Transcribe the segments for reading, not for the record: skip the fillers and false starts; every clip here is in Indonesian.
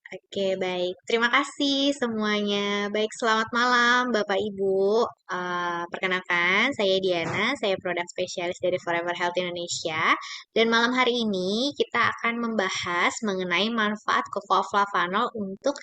Oke, baik. Terima kasih semuanya. Baik, selamat malam Bapak Ibu. Perkenalkan, saya Diana, saya produk spesialis dari Forever Health Indonesia. Dan malam hari ini kita akan membahas mengenai manfaat cocoa flavanol untuk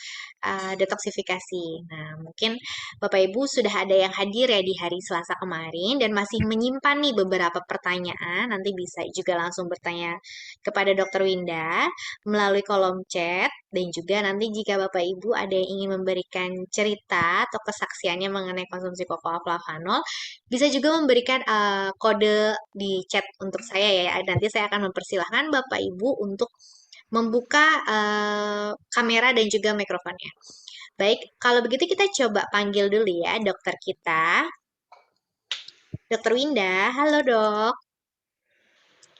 detoksifikasi. Nah, mungkin Bapak Ibu sudah ada yang hadir ya di hari Selasa kemarin dan masih menyimpan nih beberapa pertanyaan. Nanti bisa juga langsung bertanya kepada Dokter Winda melalui kolom chat dan juga nanti jika Bapak Ibu ada yang ingin memberikan cerita atau kesaksiannya mengenai konsumsi cocoa flavanol, bisa juga memberikan kode di chat untuk saya ya. Nanti saya akan mempersilahkan Bapak Ibu untuk membuka kamera dan juga mikrofonnya. Baik, kalau begitu kita coba panggil dulu ya dokter kita. Dokter Winda, halo dok.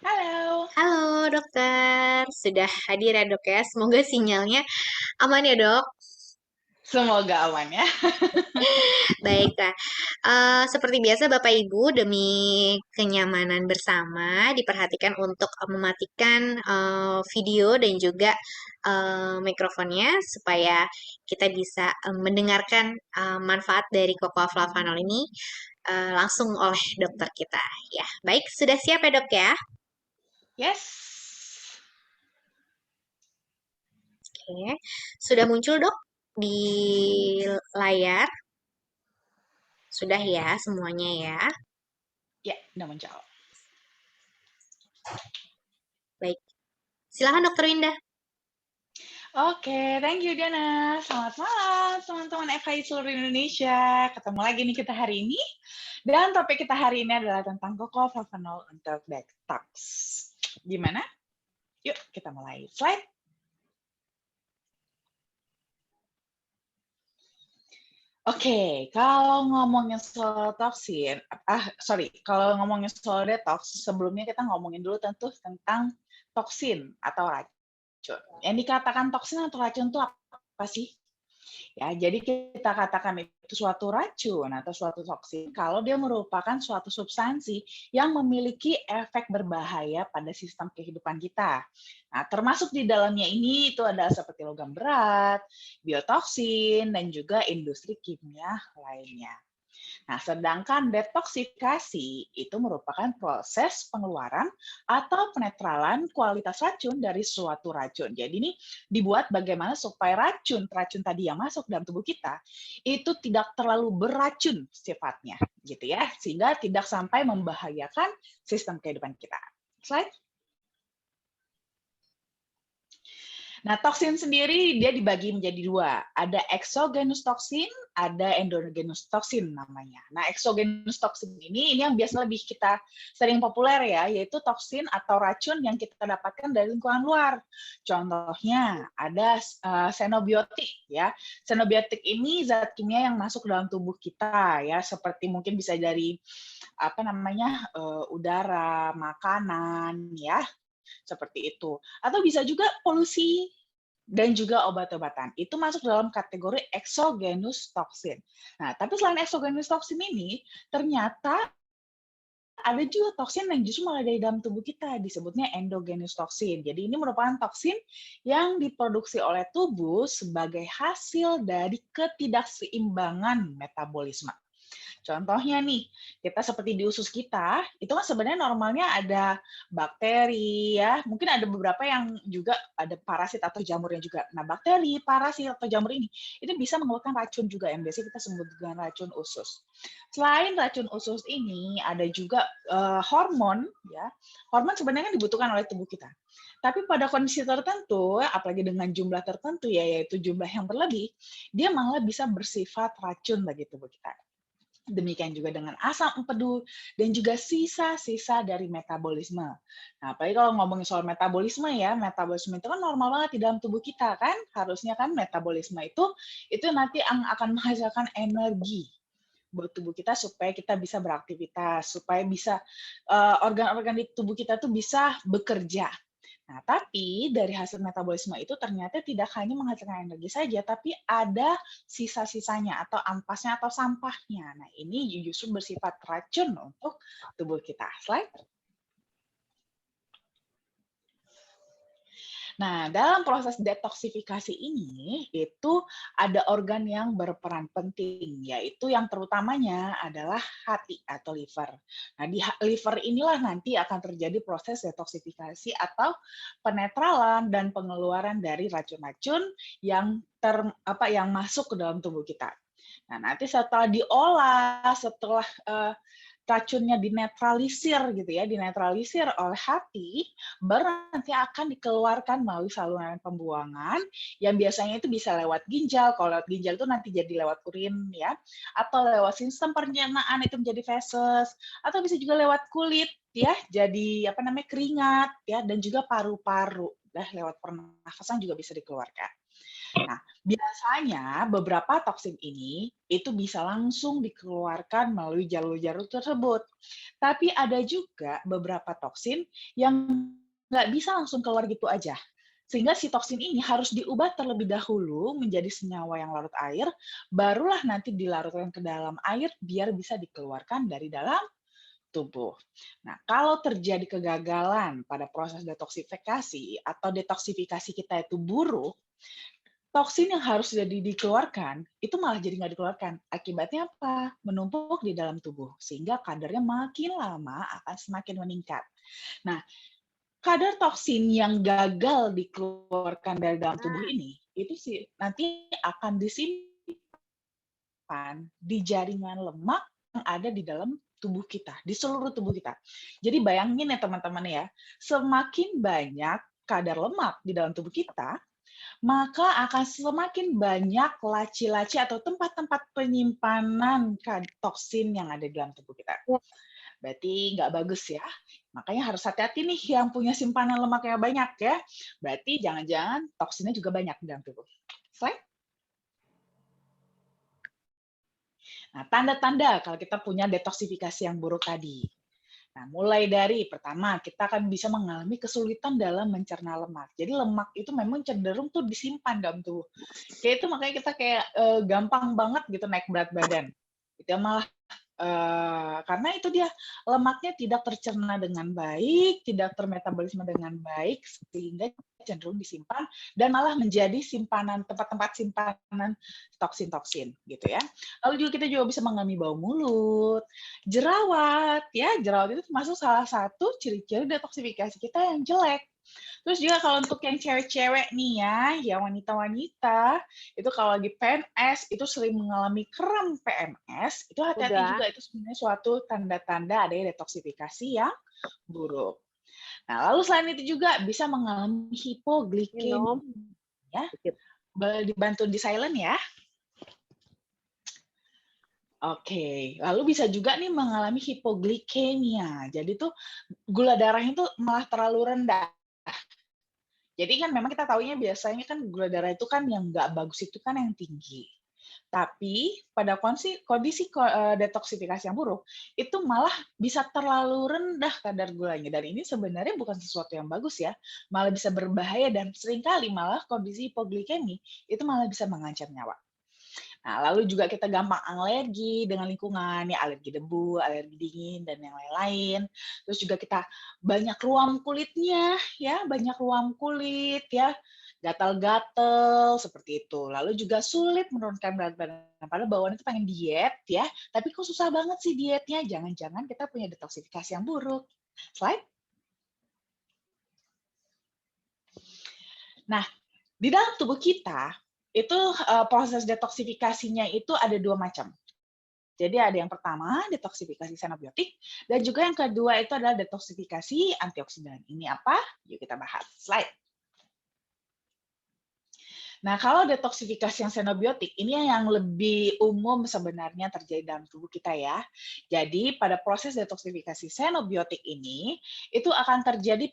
Halo, Halo dokter, sudah hadir ya dok ya. Semoga sinyalnya aman ya dok. semoga aman ya. Baiklah, seperti biasa Bapak Ibu demi kenyamanan bersama diperhatikan untuk mematikan video dan juga mikrofonnya supaya kita bisa mendengarkan manfaat dari cocoa flavanol ini langsung oleh dokter kita. Ya, baik, sudah siap ya dok ya? Yes. Oke, sudah muncul dok di layar? Sudah ya semuanya ya. Ya, udah menjawab. Baik, silakan dokter Winda. Oke, thank you Diana. Selamat malam teman-teman FHI seluruh Indonesia. Ketemu lagi nih kita hari ini. Dan topik kita hari ini adalah tentang cocoa flavanol untuk detox. Gimana? Yuk kita mulai. Slide. Oke, kalau ngomongin soal toksin, kalau ngomongin soal detox, sebelumnya kita ngomongin dulu tentu tentang toksin atau racun. Yang dikatakan toksin atau racun itu apa sih? Ya, jadi kita katakan itu suatu racun atau suatu toksin kalau dia merupakan suatu substansi yang memiliki efek berbahaya pada sistem kehidupan kita. Nah, termasuk di dalamnya ini itu adalah seperti logam berat, biotoksin, dan juga industri kimia lainnya. Nah, sedangkan detoksifikasi itu merupakan proses pengeluaran atau penetralan kualitas racun dari suatu racun. Jadi ini dibuat bagaimana supaya racun tadi yang masuk dalam tubuh kita itu tidak terlalu beracun sifatnya, gitu ya, sehingga tidak sampai membahayakan sistem kehidupan kita. Slide. Nah, toksin sendiri dia dibagi menjadi dua. Ada exogenous toksin, ada endogenous toksin namanya. Nah, exogenous toksin ini yang biasa lebih kita sering populer ya, yaitu toksin atau racun yang kita dapatkan dari lingkungan luar. Contohnya ada xenobiotik ya. Xenobiotik ini zat kimia yang masuk ke dalam tubuh kita ya, seperti mungkin bisa dari udara, makanan ya, seperti itu. Atau bisa juga polusi dan juga obat-obatan. Itu masuk dalam kategori exogenous toxin. Nah, tapi selain exogenous toxin ini, ternyata ada juga toksin yang justru malah dari dalam tubuh kita, disebutnya endogenous toxin. Jadi ini merupakan toksin yang diproduksi oleh tubuh sebagai hasil dari ketidakseimbangan metabolisme. Contohnya nih, kita seperti di usus kita, itu kan sebenarnya normalnya ada bakteri ya, mungkin ada beberapa yang juga ada parasit atau jamurnya juga. Nah, bakteri, parasit atau jamur ini itu bisa mengeluarkan racun juga yang biasa kita sebut dengan racun usus. Selain racun usus ini, ada juga hormon ya. Hormon sebenarnya kan dibutuhkan oleh tubuh kita. Tapi pada kondisi tertentu, apalagi dengan jumlah tertentu ya, yaitu jumlah yang berlebih, dia malah bisa bersifat racun bagi tubuh kita. Demikian juga dengan asam empedu dan juga sisa-sisa dari metabolisme. Nah, apalagi kalau ngomongin soal metabolisme ya, metabolisme itu kan normal banget di dalam tubuh kita kan. Harusnya kan metabolisme itu nanti akan menghasilkan energi buat tubuh kita supaya kita bisa beraktivitas, supaya bisa organ-organ di tubuh kita tuh bisa bekerja. Nah, tapi dari hasil metabolisme itu ternyata tidak hanya menghasilkan energi saja, tapi ada sisa-sisanya atau ampasnya atau sampahnya. Nah, ini justru bersifat racun untuk tubuh kita. Slide. Nah, dalam proses detoksifikasi ini, itu ada organ yang berperan penting, yaitu yang terutamanya adalah hati atau liver. Nah, di liver inilah nanti akan terjadi proses detoksifikasi atau penetralan dan pengeluaran dari racun-racun yang yang masuk ke dalam tubuh kita. Nah, nanti setelah diolah, setelah racunnya dinetralisir gitu ya, dinetralisir oleh hati, baru nanti akan dikeluarkan melalui saluran pembuangan yang biasanya itu bisa lewat ginjal, kalau lewat ginjal itu nanti jadi lewat urin ya, atau lewat sistem pencernaan itu menjadi feses, atau bisa juga lewat kulit ya, jadi keringat ya, dan juga paru-paru. Lewat pernafasan juga bisa dikeluarkan. Nah, biasanya beberapa toksin ini itu bisa langsung dikeluarkan melalui jalur-jalur tersebut. Tapi ada juga beberapa toksin yang nggak bisa langsung keluar gitu aja. Sehingga si toksin ini harus diubah terlebih dahulu menjadi senyawa yang larut air, barulah nanti dilarutkan ke dalam air biar bisa dikeluarkan dari dalam tubuh. Nah, kalau terjadi kegagalan pada proses detoksifikasi atau detoksifikasi kita itu buruk, toksin yang harus jadi dikeluarkan, itu malah jadi nggak dikeluarkan. Akibatnya apa? Menumpuk di dalam tubuh, sehingga kadarnya makin lama akan semakin meningkat. Nah, kadar toksin yang gagal dikeluarkan dari dalam tubuh ini, itu sih nanti akan disimpan di jaringan lemak yang ada di dalam tubuh kita, di seluruh tubuh kita. Jadi bayangin ya teman-teman ya, semakin banyak kadar lemak di dalam tubuh kita, maka akan semakin banyak laci-laci atau tempat-tempat penyimpanan toksin yang ada di dalam tubuh kita. Berarti nggak bagus ya. Makanya harus hati-hati nih yang punya simpanan lemak yang banyak ya. Berarti jangan-jangan toksinnya juga banyak di dalam tubuh. Slide. Nah, tanda-tanda kalau kita punya detoksifikasi yang buruk tadi. Nah, mulai dari pertama, kita akan bisa mengalami kesulitan dalam mencerna lemak. Jadi lemak itu memang cenderung tuh disimpan dalam tubuh. Kayak itu makanya kita kayak gampang banget gitu naik berat badan. Itu malah karena itu dia lemaknya tidak tercerna dengan baik, tidak termetabolisme dengan baik, sehingga cenderung disimpan dan malah menjadi simpanan tempat-tempat simpanan toksin-toksin gitu ya. Lalu juga kita juga bisa mengalami bau mulut, jerawat ya, jerawat itu termasuk salah satu ciri-ciri detoksifikasi kita yang jelek. Terus juga kalau untuk yang cewek-cewek nih ya, yang wanita-wanita, itu kalau lagi PMS, itu sering mengalami kram PMS, itu hati-hati juga, itu sebenarnya suatu tanda-tanda adanya detoksifikasi yang buruk. Nah, lalu selain itu juga bisa mengalami hipoglikemia. Ya. Boleh dibantu di silent ya. Oke, lalu bisa juga nih mengalami hipoglikemia. Jadi tuh gula darahnya tuh malah terlalu rendah. Jadi kan memang kita taunya biasanya kan gula darah itu kan yang nggak bagus itu kan yang tinggi. Tapi pada kondisi detoksifikasi yang buruk, itu malah bisa terlalu rendah kadar gulanya. Dan ini sebenarnya bukan sesuatu yang bagus ya, malah bisa berbahaya dan seringkali malah kondisi hipoglikemi itu malah bisa mengancam nyawa. Nah, lalu juga kita gampang alergi dengan lingkungan, ya alergi debu, alergi dingin, dan yang lain-lain. Terus juga kita banyak ruam kulitnya, ya banyak ruam kulit, ya gatal-gatal seperti itu. Lalu juga sulit menurunkan berat badan. Padahal bawaan itu pengen diet, ya, tapi kok susah banget sih dietnya? Jangan-jangan kita punya detoksifikasi yang buruk. Slide. Nah, di dalam tubuh kita itu proses detoksifikasinya itu ada dua macam. Jadi ada yang pertama detoksifikasi xenobiotik dan juga yang kedua itu adalah detoksifikasi antioksidan. Ini apa? Yuk kita bahas. Slide. Nah, kalau detoksifikasi yang xenobiotik, ini yang lebih umum sebenarnya terjadi dalam tubuh kita ya. Jadi, pada proses detoksifikasi xenobiotik ini, itu akan terjadi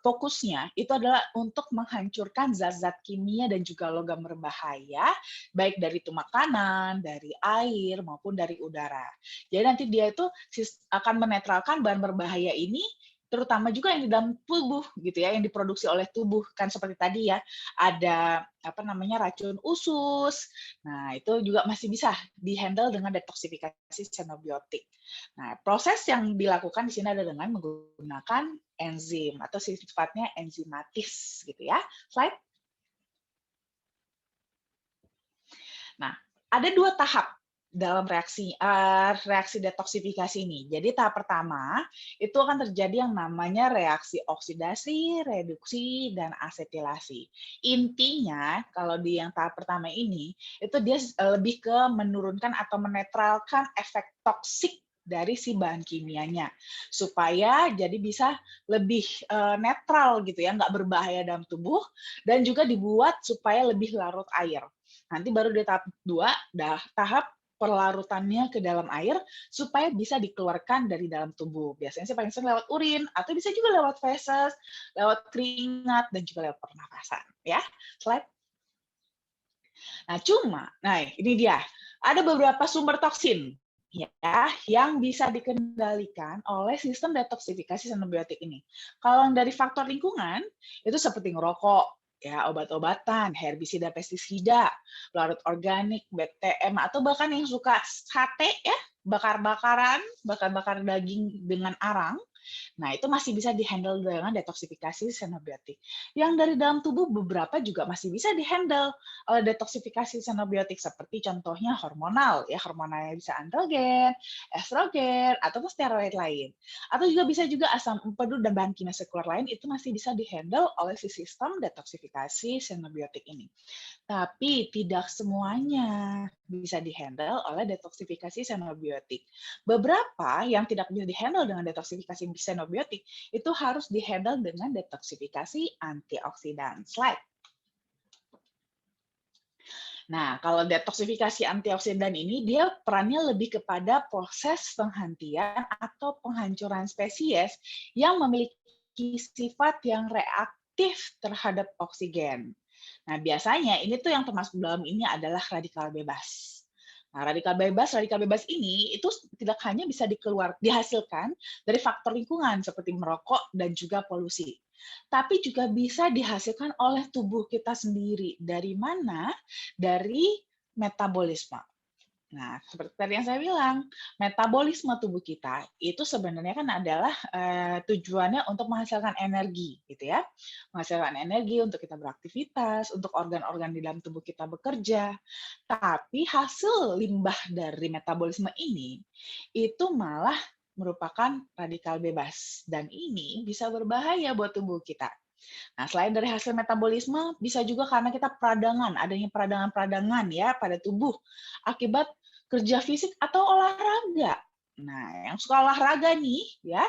fokusnya itu adalah untuk menghancurkan zat-zat kimia dan juga logam berbahaya, baik dari itu makanan, dari air, maupun dari udara. Jadi nanti dia itu akan menetralkan bahan berbahaya ini terutama juga yang di dalam tubuh gitu ya, yang diproduksi oleh tubuh. Kan seperti tadi ya, ada apa namanya racun usus. Nah, itu juga masih bisa dihandle dengan detoksifikasi xenobiotik. Nah, proses yang dilakukan di sini adalah dengan menggunakan enzim atau sifatnya enzimatis gitu ya. Slide. Nah, ada 2 tahap dalam reaksi detoksifikasi ini. Jadi tahap pertama, itu akan terjadi yang namanya reaksi oksidasi, reduksi, dan asetilasi. Intinya, kalau di yang tahap pertama ini, itu dia lebih ke menurunkan atau menetralkan efek toksik dari si bahan kimianya, supaya jadi bisa lebih netral gitu ya, nggak berbahaya dalam tubuh, dan juga dibuat supaya lebih larut air. Nanti baru di tahap 2, tahap perlarutannya ke dalam air supaya bisa dikeluarkan dari dalam tubuh. Biasanya sih paling sering lewat urin atau bisa juga lewat feses, lewat keringat dan juga lewat pernafasan, ya. Slide. Nah, ini dia. Ada beberapa sumber toksin ya yang bisa dikendalikan oleh sistem detoksifikasi xenobiotik ini. Kalau dari faktor lingkungan itu seperti ngerokok, ya obat-obatan, herbisida, pestisida, larut organik, BTM atau bahkan yang suka sate ya, bakar-bakar daging dengan arang. Nah, itu masih bisa dihandle dengan detoksifikasi xenobiotik. Yang dari dalam tubuh beberapa juga masih bisa dihandle oleh detoksifikasi xenobiotik seperti contohnya hormonal ya, hormonalnya bisa androgen, estrogen atau steroid lain. Atau juga bisa juga asam empedu dan bahan kimia sekuler lain itu masih bisa dihandle oleh si sistem detoksifikasi xenobiotik ini. Tapi tidak semuanya bisa dihandle oleh detoksifikasi xenobiotik. Beberapa yang tidak bisa dihandle dengan detoksifikasi xenobiotik itu harus dihandle dengan detoksifikasi antioksidan. Slide. Nah, kalau detoksifikasi antioksidan ini dia perannya lebih kepada proses penghentian atau penghancuran spesies yang memiliki sifat yang reaktif terhadap oksigen. Nah, biasanya ini tuh yang termasuk dalam ini adalah radikal bebas. Nah, radikal bebas ini itu tidak hanya bisa dihasilkan dari faktor lingkungan seperti merokok dan juga polusi, tapi juga bisa dihasilkan oleh tubuh kita sendiri. Dari mana? Dari metabolisme. Nah, seperti tadi yang saya bilang, metabolisme tubuh kita itu sebenarnya kan adalah tujuannya untuk menghasilkan energi, gitu ya. Menghasilkan energi untuk kita beraktivitas, untuk organ-organ di dalam tubuh kita bekerja. Tapi hasil limbah dari metabolisme ini itu malah merupakan radikal bebas dan ini bisa berbahaya buat tubuh kita. Nah, selain dari hasil metabolisme, bisa juga karena kita adanya peradangan-peradangan ya pada tubuh akibat kerja fisik atau olahraga. Nah, yang suka olahraga nih, ya,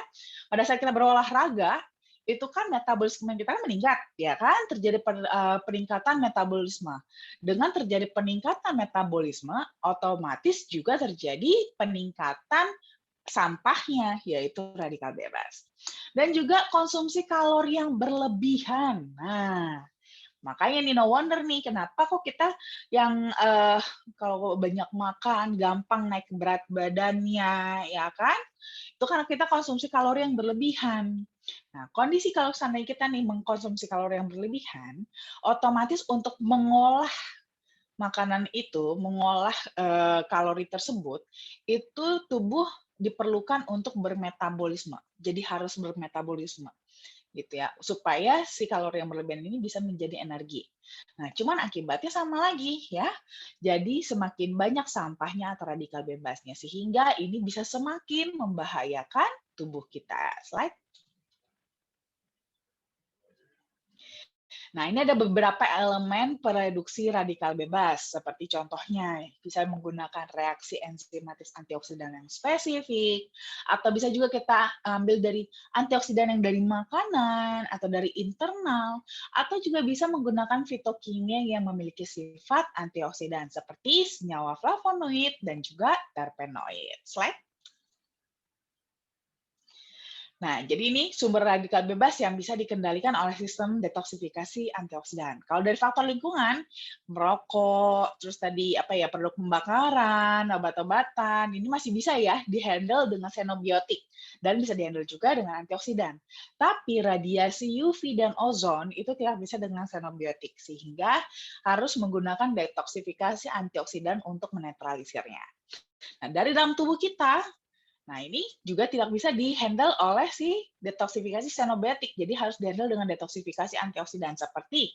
pada saat kita berolahraga, itu kan metabolisme kita kan meningkat, ya kan? Terjadi peningkatan metabolisme. Dengan terjadi peningkatan metabolisme, otomatis juga terjadi peningkatan sampahnya, yaitu radikal bebas. Dan juga konsumsi kalori yang berlebihan. Nah, makanya nih no wonder nih kenapa kok kita yang kalau banyak makan gampang naik berat badannya, ya kan? Itu karena kita konsumsi kalori yang berlebihan. Nah, kondisi kalau seandainya kita nih mengkonsumsi kalori yang berlebihan, otomatis untuk mengolah makanan itu, mengolah kalori tersebut, itu tubuh diperlukan untuk bermetabolisme. Jadi harus bermetabolisme gitu ya, supaya si kalori yang berlebihan ini bisa menjadi energi. Nah, cuman akibatnya sama lagi ya. Jadi semakin banyak sampahnya atau radikal bebasnya sehingga ini bisa semakin membahayakan tubuh kita. Slide. Nah, ini ada beberapa elemen pereduksi radikal bebas, seperti contohnya bisa menggunakan reaksi enzimatis antioksidan yang spesifik, atau bisa juga kita ambil dari antioksidan yang dari makanan, atau dari internal, atau juga bisa menggunakan fitokimia yang memiliki sifat antioksidan, seperti senyawa flavonoid dan juga terpenoid. Slide. Nah, jadi ini sumber radikal bebas yang bisa dikendalikan oleh sistem detoksifikasi antioksidan. Kalau dari faktor lingkungan, merokok, terus tadi apa ya, produk pembakaran, obat-obatan, ini masih bisa ya dihandle dengan xenobiotik dan bisa dihandle juga dengan antioksidan. Tapi radiasi UV dan ozon itu tidak bisa dengan xenobiotik sehingga harus menggunakan detoksifikasi antioksidan untuk menetralisirnya. Nah, dari dalam tubuh kita, nah, ini juga tidak bisa di-handle oleh si detoksifikasi xenobiotik. Jadi harus di-handle dengan detoksifikasi antioksidan seperti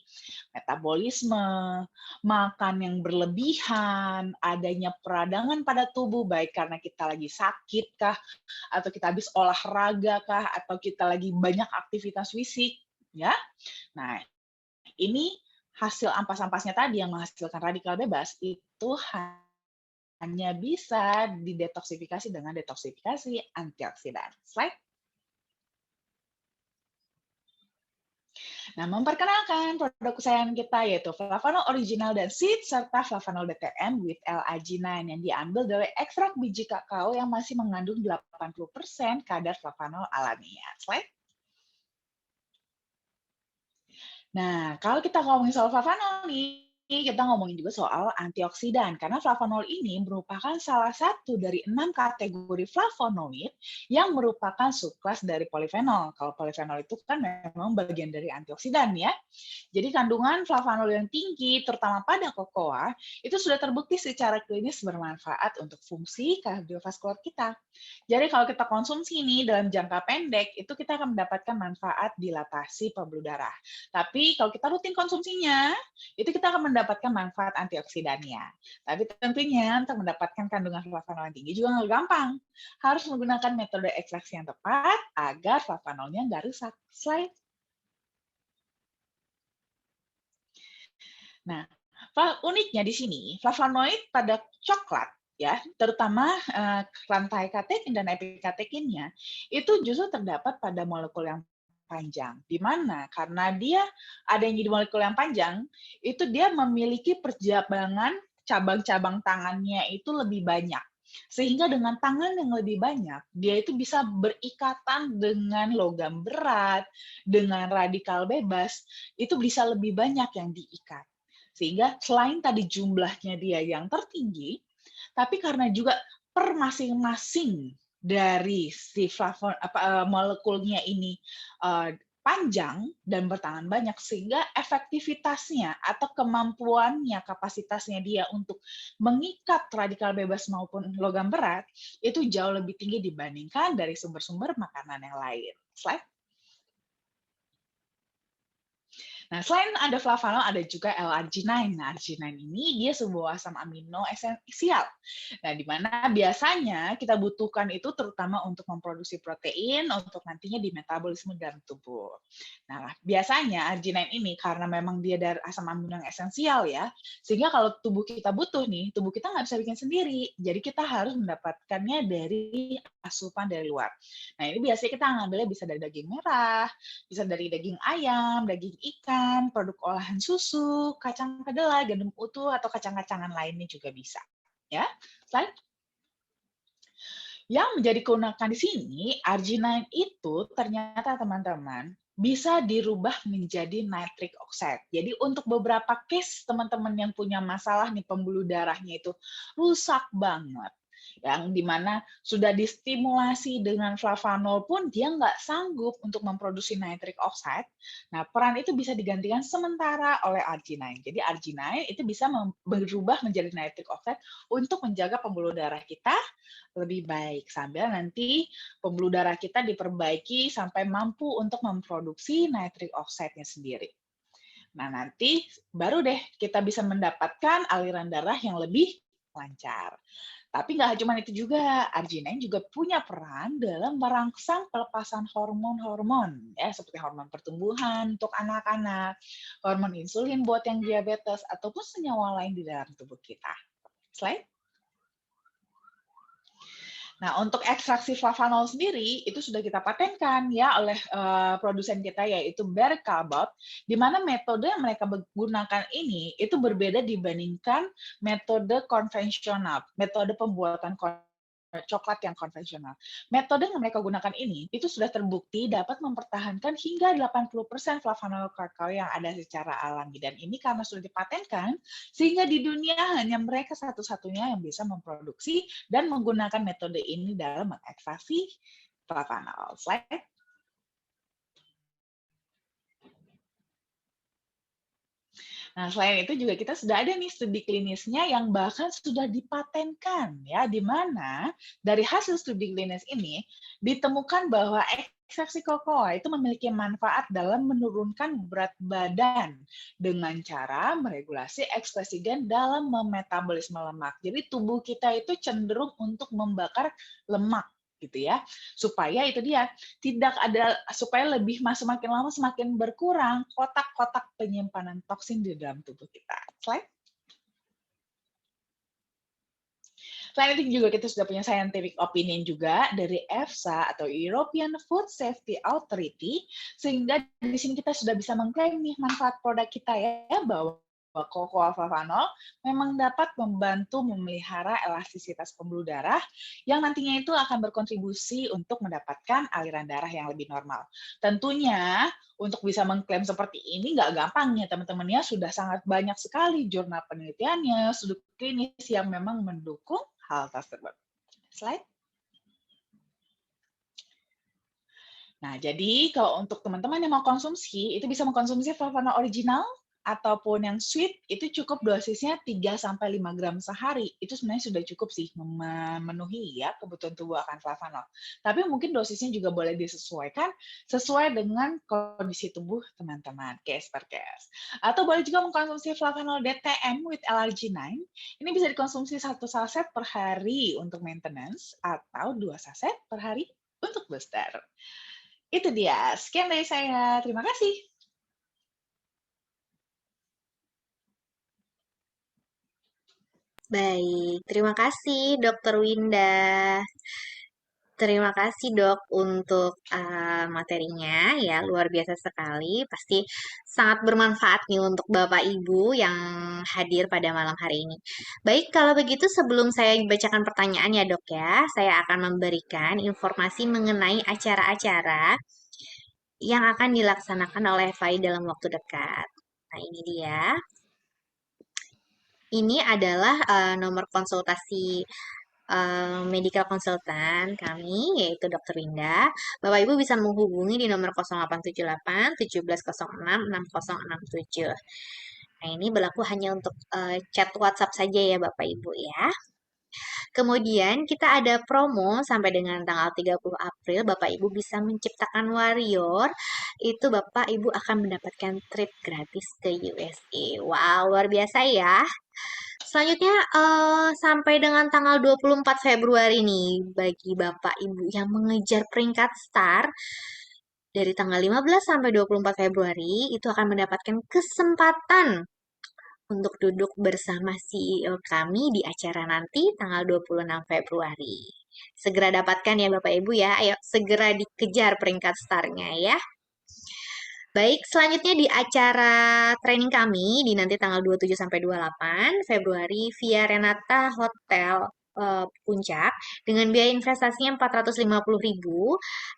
metabolisme, makan yang berlebihan, adanya peradangan pada tubuh baik karena kita lagi sakit kah, atau kita habis olahraga kah, atau kita lagi banyak aktivitas fisik, ya. Nah, ini hasil ampas-ampasnya tadi yang menghasilkan radikal bebas itu hanya bisa didetoksifikasi dengan detoksifikasi antioksidan. Slide. Nah, memperkenalkan produk kesayangan kita yaitu flavanol original dan seed serta flavanol DTM with L-arginine yang diambil dari ekstrak biji kakao yang masih mengandung 80% kadar flavanol alamiah. Slide. Nah, kalau kita ngomongin soal flavanol nih, kita ngomongin juga soal antioksidan, karena flavanol ini merupakan salah satu dari 6 kategori flavonoid yang merupakan subkelas dari polifenol. Kalau polifenol itu kan memang bagian dari antioksidan ya. Jadi kandungan flavanol yang tinggi, terutama pada kokoa, itu sudah terbukti secara klinis bermanfaat untuk fungsi kardiovaskular kita. Jadi kalau kita konsumsi ini dalam jangka pendek, itu kita akan mendapatkan manfaat dilatasi pembuluh darah. Tapi kalau kita rutin konsumsinya, itu kita akan mendapatkan manfaat antioksidannya. Tapi tentunya untuk mendapatkan kandungan flavanol yang tinggi juga nggak gampang. Harus menggunakan metode ekstraksi yang tepat agar flavanolnya nggak rusak. Slide. Nah, uniknya di sini, flavonoid pada coklat ya, terutama rantai katekin dan epikatekinnya, itu justru terdapat pada molekul yang panjang. Di mana? Karena dia adanya di molekul yang panjang, itu dia memiliki perjabangan cabang-cabang tangannya itu lebih banyak. Sehingga dengan tangan yang lebih banyak, dia itu bisa berikatan dengan logam berat, dengan radikal bebas, itu bisa lebih banyak yang diikat. Sehingga selain tadi jumlahnya dia yang tertinggi, tapi karena juga per masing-masing dari si molekulnya ini panjang dan bertahan banyak sehingga efektivitasnya atau kemampuannya, kapasitasnya dia untuk mengikat radikal bebas maupun logam berat itu jauh lebih tinggi dibandingkan dari sumber-sumber makanan yang lain. Slide. Nah, selain ada flavanol, ada juga L-arginine. Nah, arginine ini dia sebuah asam amino esensial. Nah, di mana biasanya kita butuhkan itu terutama untuk memproduksi protein, untuk nantinya di metabolisme dalam tubuh. Nah, biasanya arginine ini karena memang dia dari asam amino yang esensial ya, sehingga kalau tubuh kita butuh nih, tubuh kita nggak bisa bikin sendiri. Jadi kita harus mendapatkannya dari asupan dari luar. Nah, ini biasanya kita ngambilnya bisa dari daging merah, bisa dari daging ayam, daging ikan, produk olahan susu, kacang kedelai, gandum utuh, atau kacang-kacangan lainnya juga bisa. Ya, slide. Yang menjadi keunikan di sini, arginine itu ternyata teman-teman bisa dirubah menjadi nitric oxide. Jadi untuk beberapa case teman-teman yang punya masalah nih pembuluh darahnya itu rusak banget, yang dimana sudah distimulasi dengan flavanol pun dia nggak sanggup untuk memproduksi nitric oxide. Nah, peran itu bisa digantikan sementara oleh arginine. Jadi arginine itu bisa berubah menjadi nitric oxide untuk menjaga pembuluh darah kita lebih baik sambil nanti pembuluh darah kita diperbaiki sampai mampu untuk memproduksi nitric oxide-nya sendiri. Nah, nanti baru deh kita bisa mendapatkan aliran darah yang lebih lancar. Tapi nggak cuma itu juga, arginine juga punya peran dalam merangsang pelepasan hormon-hormon, ya seperti hormon pertumbuhan untuk anak-anak, hormon insulin buat yang diabetes, ataupun senyawa lain di dalam tubuh kita. Slide. Nah, untuk ekstraksi flavanol sendiri itu sudah kita patenkan ya oleh produsen kita yaitu Barry Callebaut, di mana metode yang mereka gunakan ini itu berbeda dibandingkan metode konvensional, metode pembuatan coklat yang konvensional. Metode yang mereka gunakan ini itu sudah terbukti dapat mempertahankan hingga 80% flavanol kakao yang ada secara alami. Dan ini karena sudah dipatenkan, sehingga di dunia hanya mereka satu-satunya yang bisa memproduksi dan menggunakan metode ini dalam mengekstraksi flavanol. Slide. Nah, selain itu juga kita sudah ada nih studi klinisnya yang bahkan sudah dipatenkan ya, di mana dari hasil studi klinis ini ditemukan bahwa ekstraksi kokoa itu memiliki manfaat dalam menurunkan berat badan dengan cara meregulasi ekspresi gen dalam memetabolisme lemak. Jadi tubuh kita itu cenderung untuk membakar lemak gitu ya, supaya itu dia tidak ada, supaya lebih semakin lama semakin berkurang kotak-kotak penyimpanan toksin di dalam tubuh kita. Slide. Selain itu juga kita sudah punya scientific opinion juga dari EFSA atau European Food Safety Authority, sehingga di sini kita sudah bisa mengklaim nih manfaat produk kita ya, bahwa cocoa flavanol memang dapat membantu memelihara elastisitas pembuluh darah yang nantinya itu akan berkontribusi untuk mendapatkan aliran darah yang lebih normal. Tentunya untuk bisa mengklaim seperti ini nggak gampang ya teman-teman ya, sudah sangat banyak sekali jurnal penelitiannya, studi klinis yang memang mendukung hal tersebut. Slide. Nah, jadi kalau untuk teman-teman yang mau konsumsi, itu bisa mengkonsumsi flavanol original ataupun yang sweet, itu cukup dosisnya 3-5 gram sehari. Itu sebenarnya sudah cukup sih memenuhi ya kebutuhan tubuh akan flavanol. Tapi mungkin dosisnya juga boleh disesuaikan sesuai dengan kondisi tubuh teman-teman, case per case. Atau boleh juga mengkonsumsi flavanol DTM with LRG9. Ini bisa dikonsumsi 1 saset per hari untuk maintenance atau 2 saset per hari untuk booster. Itu dia, sekian dari saya. Terima kasih. Baik, terima kasih Dokter Winda. Terima kasih dok untuk materinya ya luar biasa sekali. Pasti sangat bermanfaat nih untuk Bapak Ibu yang hadir pada malam hari ini. Baik, kalau begitu sebelum saya bacakan pertanyaan ya dok ya, saya akan memberikan informasi mengenai acara-acara yang akan dilaksanakan oleh FAI dalam waktu dekat. Nah ini dia. Ini adalah nomor konsultasi medical consultant kami, yaitu Dr. Winda. Bapak Ibu bisa menghubungi di nomor 0878 1706 6067. Nah, ini berlaku hanya untuk chat WhatsApp saja ya Bapak Ibu ya. Kemudian kita ada promo sampai dengan tanggal 30 April, Bapak Ibu bisa menciptakan warrior, itu Bapak Ibu akan mendapatkan trip gratis ke USA. Wow, luar biasa ya. Selanjutnya sampai dengan tanggal 24 Februari nih bagi Bapak Ibu yang mengejar peringkat star dari tanggal 15 sampai 24 Februari itu akan mendapatkan kesempatan untuk duduk bersama CEO kami di acara nanti tanggal 26 Februari. Segera dapatkan ya Bapak Ibu ya. Ayo segera dikejar peringkat starnya ya. Baik, selanjutnya di acara training kami di nanti tanggal 27 sampai 28 Februari via Renata Hotel Puncak dengan biaya investasinya 450.000,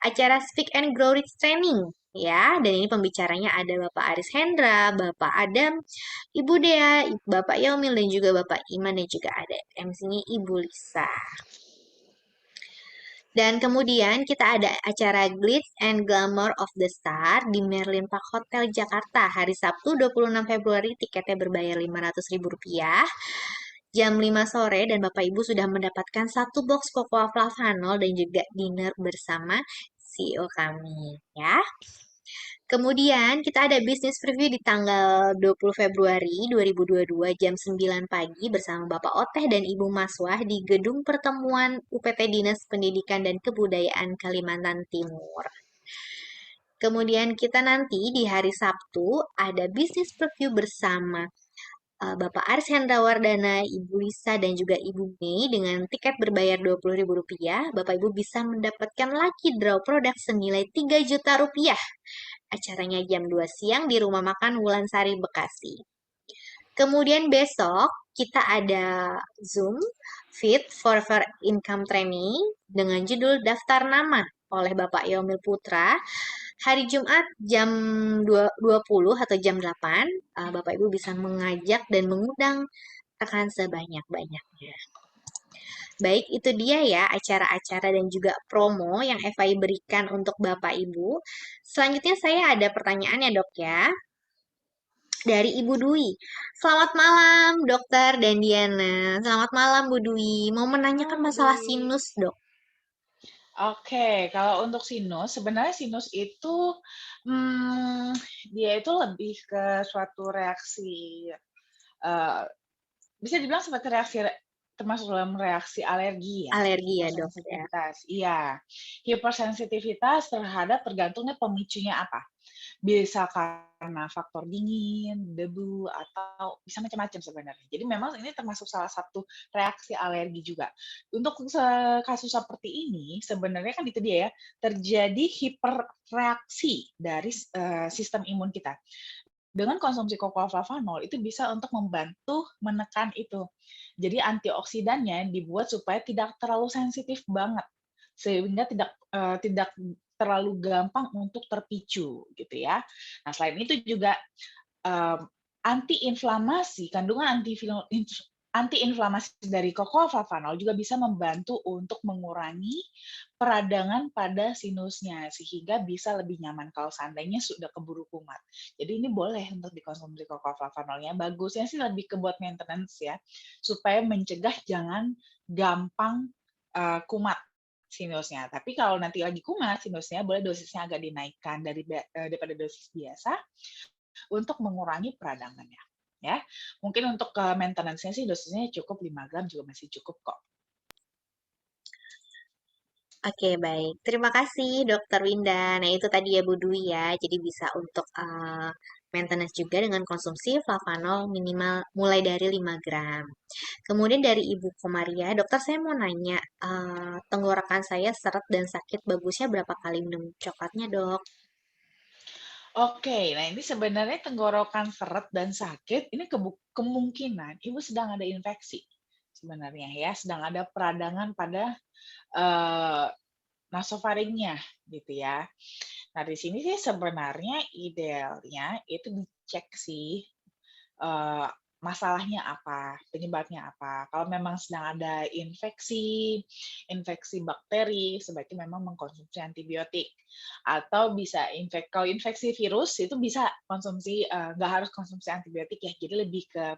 acara Speak and Grow Rich Training ya. Dan ini pembicaranya ada Bapak Aris Hendra, Bapak Adam, Ibu Dea, Bapak Yaumil dan juga Bapak Iman dan juga ada MC-nya Ibu Lisa. Dan kemudian kita ada acara Glitz and Glamour of the Star di Merlin Park Hotel Jakarta hari Sabtu 26 Februari, tiketnya berbayar Rp500.000 jam 5 sore dan Bapak Ibu sudah mendapatkan 1 box Cocoa Flavanol dan juga dinner bersama CEO kami ya. Kemudian kita ada bisnis preview di tanggal 20 Februari 2022 jam 9 pagi bersama Bapak Oteh dan Ibu Maswah di Gedung Pertemuan UPT Dinas Pendidikan dan Kebudayaan Kalimantan Timur. Kemudian kita nanti di hari Sabtu ada bisnis preview bersama Bapak Aris Hendrawardana, Ibu Lisa, dan juga Ibu Mei dengan tiket berbayar Rp20.000. Bapak Ibu bisa mendapatkan lucky draw produk senilai Rp3 juta. Acaranya jam 2 siang di Rumah Makan Wulansari, Bekasi. Kemudian besok kita ada Zoom Fit Forever Income Training dengan judul Daftar Nama oleh Bapak Yomil Putra. Hari Jumat jam 20 atau jam 8, Bapak Ibu bisa mengajak dan mengundang rekan sebanyak-banyaknya. Baik, itu dia ya acara-acara dan juga promo yang FI berikan untuk Bapak Ibu. Selanjutnya saya ada pertanyaan ya dok ya, dari Ibu Dwi. Selamat malam dokter dan Diana. Selamat malam Bu Dwi. Mau menanyakan Halo masalah Dwi. sinus dok. Oke, kalau untuk sinus, sebenarnya sinus itu hmm, dia itu lebih ke suatu reaksi, eh, bisa dibilang seperti reaksi termasuk dalam reaksi alergi ya, Alergi ya dok ya. hipersensitivitas. Iya, hipersensitivitas terhadap tergantungnya pemicunya apa. Bisa karena faktor dingin, debu, atau bisa macam-macam sebenarnya. Jadi memang ini termasuk salah satu reaksi alergi juga. Untuk kasus seperti ini, sebenarnya kan itu dia ya, terjadi hiperreaksi dari sistem imun kita. Dengan konsumsi kokoaflavanol itu bisa untuk membantu menekan itu. Jadi antioksidannya dibuat supaya tidak terlalu sensitif banget, sehingga tidak terlalu gampang untuk terpicu gitu ya. Nah, selain itu juga antiinflamasi, kandungan antiinflamasi dari kokoaflavanol juga bisa membantu untuk mengurangi peradangan pada sinusnya sehingga bisa lebih nyaman kalau seandainya sudah keburu kumat. Jadi ini boleh untuk dikonsumsi kokoaflavanolnya. Bagusnya sih lebih ke buat maintenance ya, supaya mencegah jangan gampang kumat sinusnya. Tapi kalau nanti lagi kumat sinusnya, boleh dosisnya agak dinaikkan daripada dosis biasa untuk mengurangi peradangannya. Ya, mungkin untuk maintenance-nya sih dosisnya cukup 5 gram juga masih cukup kok. Oke, baik. Terima kasih, Dokter Winda. Nah, itu tadi ya Bu Dwi ya. Jadi bisa untuk maintenance juga dengan konsumsi flavanol minimal mulai dari 5 gram. Kemudian dari Ibu Komaria, dokter saya mau nanya, tenggorokan saya seret dan sakit bagusnya berapa kali minum coklatnya, dok? Oke, nah ini sebenarnya tenggorokan seret dan sakit, ini kemungkinan ibu sedang ada infeksi sebenarnya ya, sedang ada peradangan pada eh, nasofaringnya gitu ya. Nah di sini sih sebenarnya idealnya itu dicek sih eh, masalahnya apa, penyebabnya apa. Kalau memang sedang ada infeksi bakteri, sebaiknya memang mengkonsumsi antibiotik. Atau bisa kalau infeksi virus itu bisa konsumsi, nggak harus konsumsi antibiotik ya, jadi lebih ke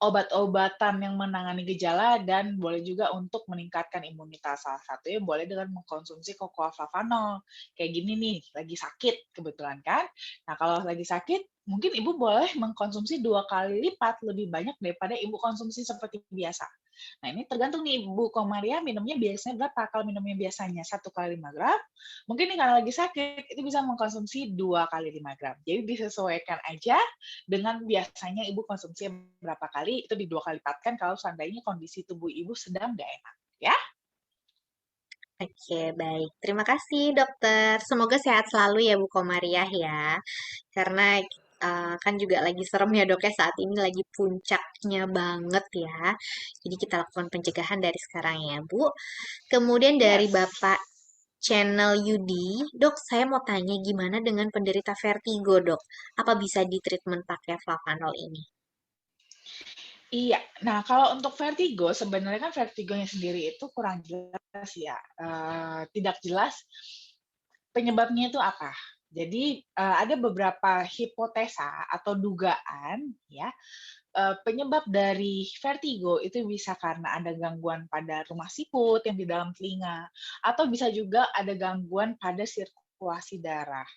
obat-obatan yang menangani gejala dan boleh juga untuk meningkatkan imunitas. Salah satunya boleh dengan mengkonsumsi kokoaflavanol. Kayak gini nih, lagi sakit kebetulan kan. Nah, kalau lagi sakit, mungkin ibu boleh mengkonsumsi 2 kali lipat lebih banyak daripada ibu konsumsi seperti biasa. Nah, ini tergantung nih Bu Komaria minumnya biasanya berapa. Kalau minumnya biasanya 1 kali 5 gram, mungkin nih kalau lagi sakit itu bisa mengkonsumsi 2 kali 5 gram. Jadi disesuaikan aja dengan biasanya ibu konsumsi berapa kali, itu di 2 kali lipatkan kalau seandainya kondisi tubuh ibu sedang nggak enak. Ya, Oke, baik. Terima kasih, dokter. Semoga sehat selalu ya, Bu Komariah ya. Karena kan juga lagi serem ya, dok ya. Saat ini lagi puncaknya banget ya. Jadi kita lakukan pencegahan dari sekarang ya, Bu. Kemudian dari yes. Bapak Channel Yudi, dok, saya mau tanya gimana dengan penderita vertigo, dok? Apa bisa di treatment pakai flavanol ini? Iya. Nah, kalau untuk vertigo, sebenarnya kan vertigonya sendiri itu kurang jelas ya. Tidak jelas penyebabnya itu apa. Jadi ada beberapa hipotesa atau dugaan ya penyebab dari vertigo itu bisa karena ada gangguan pada rumah siput yang di dalam telinga, atau bisa juga ada gangguan pada sirkulasi darah.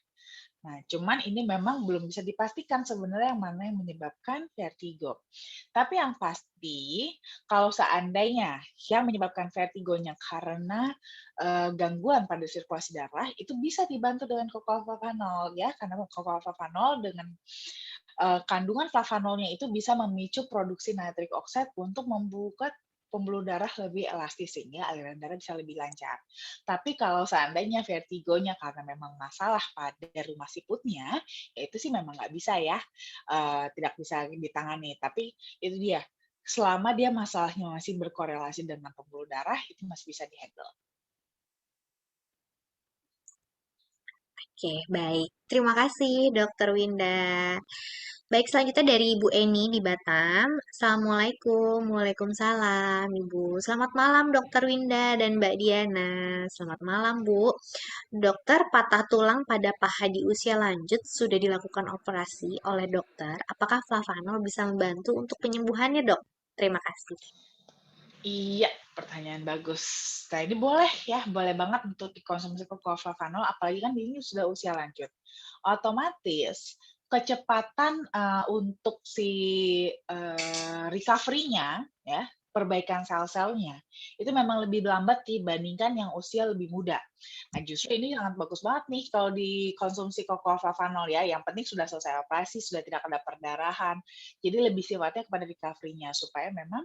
Nah, cuman ini memang belum bisa dipastikan sebenarnya yang mana yang menyebabkan vertigo. Tapi yang pasti, kalau seandainya yang menyebabkan vertigonya karena gangguan pada sirkulasi darah, itu bisa dibantu dengan kokoaflavanol ya, karena kokoaflavanol dengan kandungan flavanolnya itu bisa memicu produksi nitric oxide untuk membuat pembuluh darah lebih elastis sehingga aliran darah bisa lebih lancar. Tapi kalau seandainya vertigonya karena memang masalah pada rumah siputnya, ya itu sih memang nggak bisa ya, tidak bisa ditangani. Tapi itu dia, selama dia masalahnya masih berkorelasi dengan pembuluh darah, itu masih bisa dihandle. Oke, baik. Terima kasih, Dokter Winda. Baik, selanjutnya dari Ibu Eni di Batam. Assalamualaikum, Waalaikumsalam, Ibu. Selamat malam, Dokter Winda dan Mbak Diana. Selamat malam, Bu. Dokter patah tulang pada paha di usia lanjut sudah dilakukan operasi oleh dokter. Apakah Flavanol bisa membantu untuk penyembuhannya, Dok? Terima kasih. Iya, pertanyaan bagus. Nah, ini boleh ya, boleh banget untuk dikonsumsi Flavanol, apalagi kan ini sudah usia lanjut. Otomatis kecepatan untuk si recovery-nya, ya, perbaikan sel-selnya, itu memang lebih lambat dibandingkan yang usia lebih muda. Nah, justru ini sangat bagus banget nih kalau dikonsumsi Flavanol ya. Yang penting sudah selesai operasi, sudah tidak ada perdarahan. Jadi lebih sifatnya kepada recovery-nya supaya memang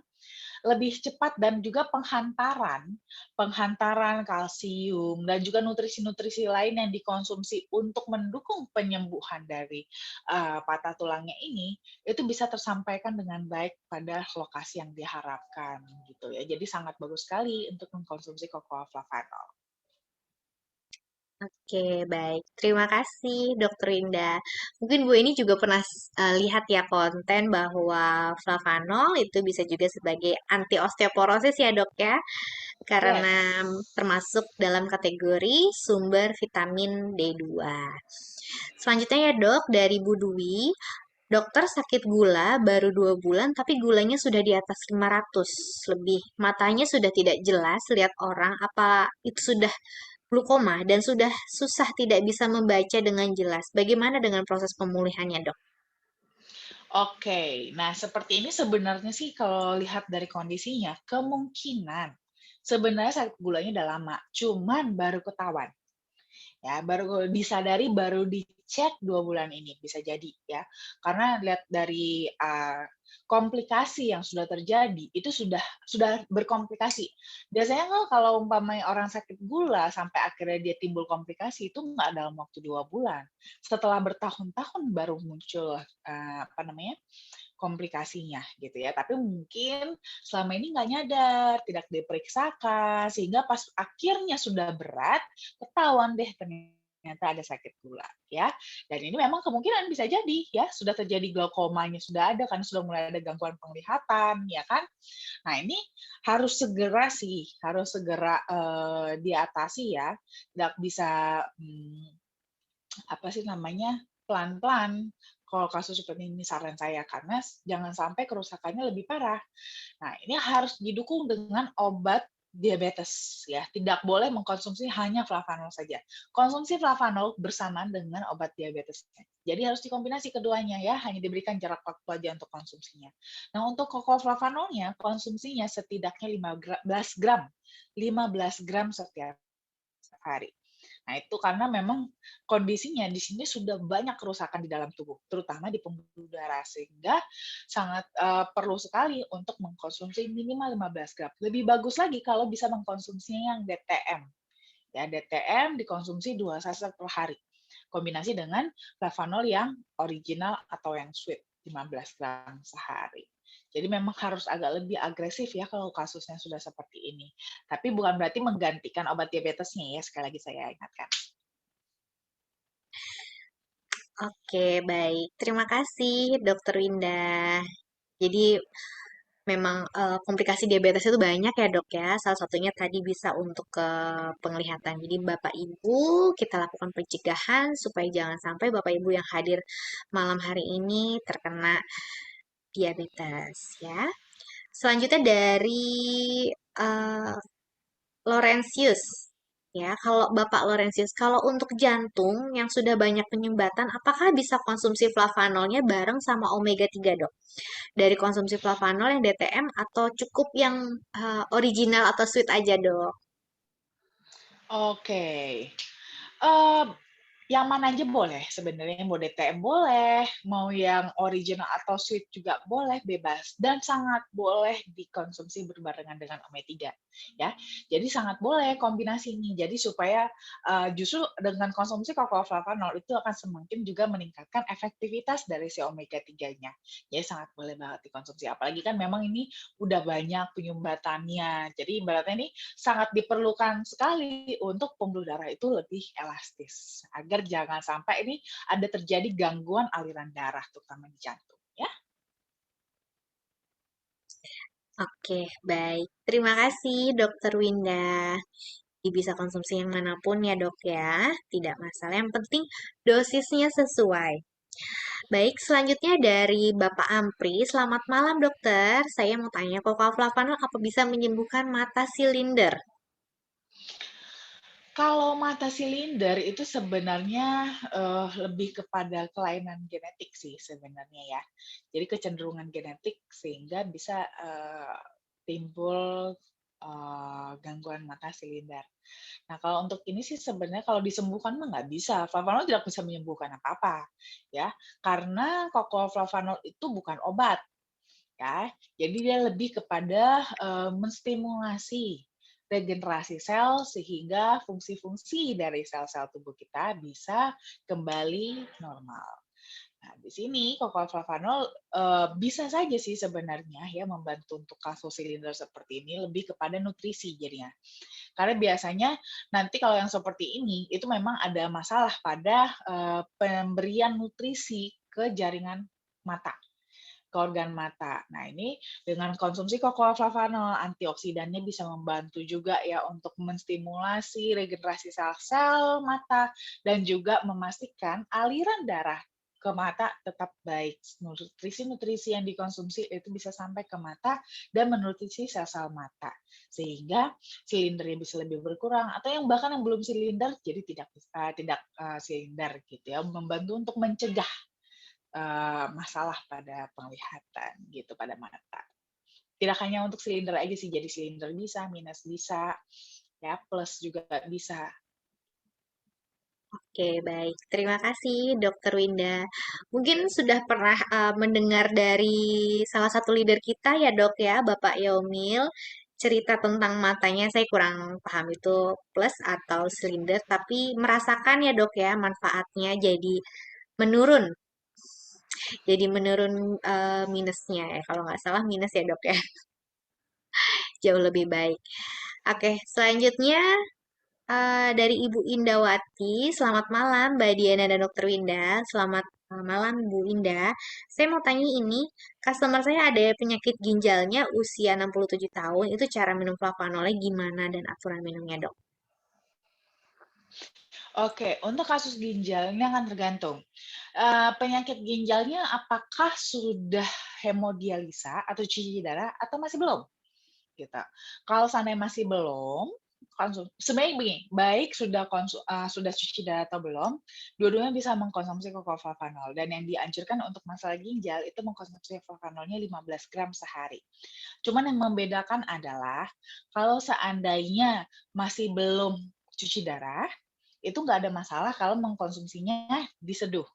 lebih cepat dan juga penghantaran penghantaran kalsium dan juga nutrisi-nutrisi lain yang dikonsumsi untuk mendukung penyembuhan dari patah tulangnya ini itu bisa tersampaikan dengan baik pada lokasi yang diharapkan gitu ya. Jadi sangat bagus sekali untuk mengkonsumsi Cocoa Flavanol. Oke, baik. Terima kasih, Dokter Indah. Mungkin Bu ini juga pernah lihat ya konten bahwa flavanol itu bisa juga sebagai anti osteoporosis ya, Dok ya, karena Yes. termasuk dalam kategori sumber vitamin D2. Selanjutnya ya, Dok, dari Bu Dwi. Dokter sakit gula baru 2 bulan tapi gulanya sudah di atas 500 lebih. Matanya sudah tidak jelas lihat orang apa itu sudah glukoma dan sudah susah tidak bisa membaca dengan jelas. Bagaimana dengan proses pemulihannya, Dok? Oke, nah seperti ini sebenarnya sih kalau lihat dari kondisinya, kemungkinan sebenarnya sakit gulanya udah lama, cuman baru ketahuan. Ya, baru disadari, baru dicek 2 bulan ini, bisa jadi ya. Karena lihat dari, komplikasi yang sudah terjadi, itu sudah berkomplikasi. Biasanya kan kalau umpamanya orang sakit gula sampai akhirnya dia timbul komplikasi, itu nggak dalam waktu 2 bulan. Setelah bertahun-tahun baru muncul, apa namanya, komplikasinya gitu ya. Tapi mungkin selama ini nggak nyadar, tidak diperiksakan, sehingga pas akhirnya sudah berat, ketahuan deh ternyata ada sakit gula ya. Dan ini memang kemungkinan bisa jadi ya, sudah terjadi glaukomanya sudah ada kan sudah mulai ada gangguan penglihatan ya kan. Nah, ini harus segera sih, harus segera diatasi ya. Tidak bisa apa sih namanya, pelan-pelan kalau kasus seperti ini saran saya, karena jangan sampai kerusakannya lebih parah. Nah, ini harus didukung dengan obat diabetes ya. Tidak boleh mengkonsumsi hanya flavanol saja. Konsumsi flavanol bersamaan dengan obat diabetesnya. Jadi harus dikombinasi keduanya ya, hanya diberikan jarak waktu aja untuk konsumsinya. Nah, untuk flavanolnya konsumsinya setidaknya 15 gram. 15 gram setiap hari. Nah, itu karena memang kondisinya di sini sudah banyak kerusakan di dalam tubuh, terutama di pembuluh darah, sehingga sangat perlu sekali untuk mengkonsumsi minimal 15 gram. Lebih bagus lagi kalau bisa mengkonsumsinya yang DTM. Ya, DTM dikonsumsi 2 saset per hari. Kombinasi dengan flavanol yang original atau yang sweet, 15 gram sehari. Jadi memang harus agak lebih agresif ya kalau kasusnya sudah seperti ini. Tapi bukan berarti menggantikan obat diabetesnya ya, sekali lagi saya ingatkan. Oke, baik. Terima kasih, Dokter Winda. Jadi memang komplikasi diabetes itu banyak ya, Dok ya. Salah satunya tadi bisa untuk ke penglihatan. Jadi Bapak Ibu kita lakukan pencegahan supaya jangan sampai Bapak Ibu yang hadir malam hari ini terkena diabetes ya. Selanjutnya dari eh, Laurentius. Ya, kalau Bapak Laurentius, kalau untuk jantung yang sudah banyak penyumbatan, apakah bisa konsumsi flavanolnya bareng sama omega 3, Dok? Dari konsumsi flavanol yang DTM atau cukup yang original atau sweet aja, Dok? Oke. Okay. Yang mana aja boleh sebenarnya, mau DTM boleh, mau yang original atau sweet juga boleh, bebas. Dan sangat boleh dikonsumsi berbarengan dengan omega 3, ya. Jadi sangat boleh kombinasi ini. Jadi supaya justru dengan konsumsi kokoflavanol itu akan semakin juga meningkatkan efektivitas dari si omega 3-nya. Jadi sangat boleh banget dikonsumsi. Apalagi kan memang ini udah banyak penyumbatannya. Jadi ibaratnya ini sangat diperlukan sekali untuk pembuluh darah itu lebih elastis, agar jangan sampai ini ada terjadi gangguan aliran darah, terutama di jantung, ya. Oke, baik. Terima kasih, Dokter Winda. Bisa konsumsi yang manapun ya, Dok ya. Tidak masalah. Yang penting dosisnya sesuai. Baik, selanjutnya dari Bapak Ampri. Selamat malam, Dokter. Saya mau tanya, Flavanol apa bisa menyembuhkan mata silinder? Kalau mata silinder itu sebenarnya lebih kepada kelainan genetik sih sebenarnya ya. Jadi kecenderungan genetik sehingga bisa timbul gangguan mata silinder. Nah, kalau untuk ini sih sebenarnya kalau disembuhkan mah nggak bisa. Flavanol tidak bisa menyembuhkan apa-apa, ya. Karena flavanol itu bukan obat, ya. Jadi dia lebih kepada menstimulasi regenerasi sel sehingga fungsi-fungsi dari sel-sel tubuh kita bisa kembali normal. Nah, di sini flavanol bisa saja sih sebenarnya ya membantu untuk kasus silinder seperti ini lebih kepada nutrisi jadinya. Karena biasanya nanti kalau yang seperti ini, itu memang ada masalah pada pemberian nutrisi ke jaringan mata, ke organ mata. Nah, ini dengan konsumsi flavanol, antioksidannya bisa membantu juga ya untuk menstimulasi regenerasi sel-sel mata dan juga memastikan aliran darah ke mata tetap baik. Nutrisi-nutrisi yang dikonsumsi itu bisa sampai ke mata dan menutrisi sel-sel mata. Sehingga silindernya bisa lebih berkurang atau yang bahkan yang belum silinder jadi tidak silinder gitu ya, membantu untuk mencegah masalah pada penglihatan gitu pada mata. Tidak hanya untuk silinder aja sih, jadi silinder bisa, minus bisa, ya plus juga bisa. Oke, baik. Terima kasih, Dokter Winda. Mungkin sudah pernah mendengar dari salah satu leader kita ya, Dok ya, Bapak Yomil, cerita tentang matanya. Saya kurang paham itu plus atau silinder, tapi merasakan ya, Dok ya, manfaatnya menurun. Jadi menurun minusnya ya. Kalau nggak salah minus ya, Dok ya. Jauh lebih baik. Oke, selanjutnya dari Ibu Indawati. Selamat malam, Mbak Diana dan Dokter Winda. Selamat malam, Bu Indah. Saya mau tanya ini, customer saya ada penyakit ginjalnya usia 67 tahun. Itu cara minum flavanolnya gimana dan aturan minumnya, Dok? Oke, untuk kasus ginjal ini akan tergantung. Penyakit ginjalnya apakah sudah hemodialisa atau cuci darah atau masih belum? Gitu. Kalau seandainya masih belum, sebenarnya begini, baik sudah cuci darah atau belum, dua-duanya bisa mengkonsumsi flavanol dan yang dianjurkan untuk masalah ginjal itu mengkonsumsi flavanolnya 15 gram sehari. Cuman yang membedakan adalah kalau seandainya masih belum cuci darah, itu nggak ada masalah kalau mengkonsumsinya diseduh,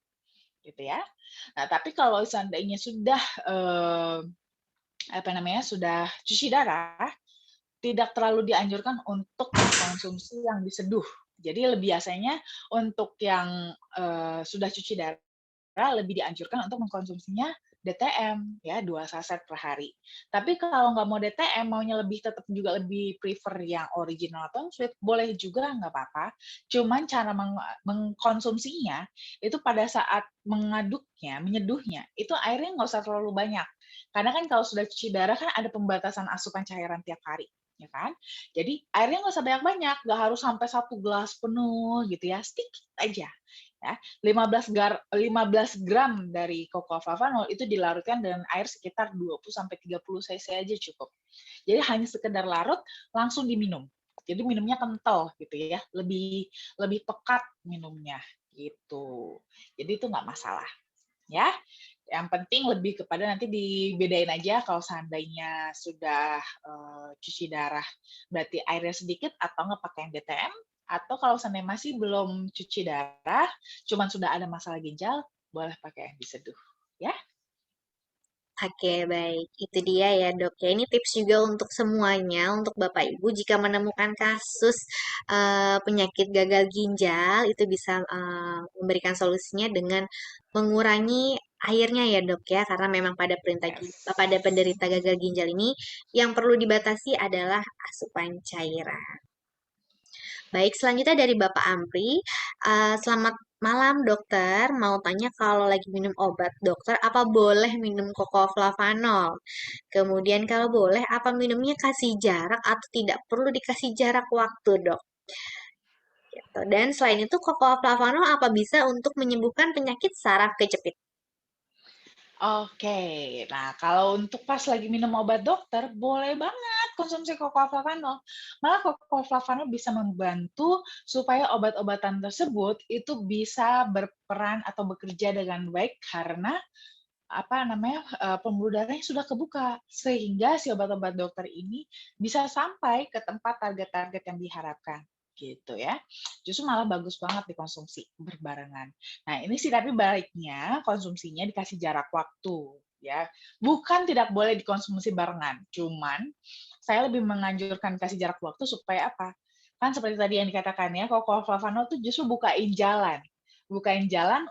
gitu ya. Nah, tapi kalau seandainya sudah sudah cuci darah, tidak terlalu dianjurkan untuk mengkonsumsi yang diseduh. Jadi lebih biasanya untuk yang sudah cuci darah lebih dianjurkan untuk mengkonsumsinya DTM ya 2 saset per hari. Tapi kalau nggak mau DTM, maunya tetap juga lebih prefer yang original atau yang sweet, boleh juga nggak apa-apa. Cuman cara mengkonsumsinya itu pada saat menyeduhnya, itu airnya nggak usah terlalu banyak. Karena kan kalau sudah cuci darah kan ada pembatasan asupan cairan tiap hari, ya kan? Jadi airnya nggak usah banyak-banyak, nggak harus sampai 1 gelas penuh gitu ya, sedikit aja. Ya, 15 gram dari flavanol itu dilarutkan dengan air sekitar 20 sampai 30 cc aja cukup. Jadi hanya sekedar larut langsung diminum. Jadi minumnya kental gitu ya, lebih lebih pekat minumnya gitu. Jadi itu nggak masalah ya. Yang penting lebih kepada nanti dibedain aja kalau seandainya sudah cuci darah berarti airnya sedikit atau nggak pakai yang DTM, Atau kalau seandainya masih belum cuci darah, cuman sudah ada masalah ginjal, boleh pakai yang diseduh. Ya, Oke, baik. Itu dia ya, Dok. Ya, ini tips juga untuk semuanya, untuk Bapak Ibu jika menemukan kasus penyakit gagal ginjal, itu bisa memberikan solusinya dengan mengurangi airnya ya, Dok ya, karena memang yes. pada penderita gagal ginjal ini yang perlu dibatasi adalah asupan cairan. Baik, selanjutnya dari Bapak Ampri. Selamat malam dokter, mau tanya kalau lagi minum obat dokter, apa boleh minum koko flavanol? Kemudian kalau boleh, apa minumnya kasih jarak atau tidak perlu dikasih jarak waktu dok? Gitu. Dan selain itu, koko flavanol apa bisa untuk menyembuhkan penyakit saraf kejepit? Oke, nah kalau untuk pas lagi minum obat dokter, boleh banget konsumsi Flavanol. Malah Flavanol bisa membantu supaya obat-obatan tersebut itu bisa berperan atau bekerja dengan baik karena apa namanya pembuluh darahnya sudah kebuka sehingga si obat-obat dokter ini bisa sampai ke tempat target-target yang diharapkan gitu ya. Justru malah bagus banget dikonsumsi berbarengan. Nah, ini sih tapi baiknya konsumsinya dikasih jarak waktu ya. Bukan tidak boleh dikonsumsi barengan, cuman saya lebih menganjurkan kasih jarak waktu supaya apa? Kan seperti tadi yang dikatakan ya, kalau Flavanol tuh justru bukain jalan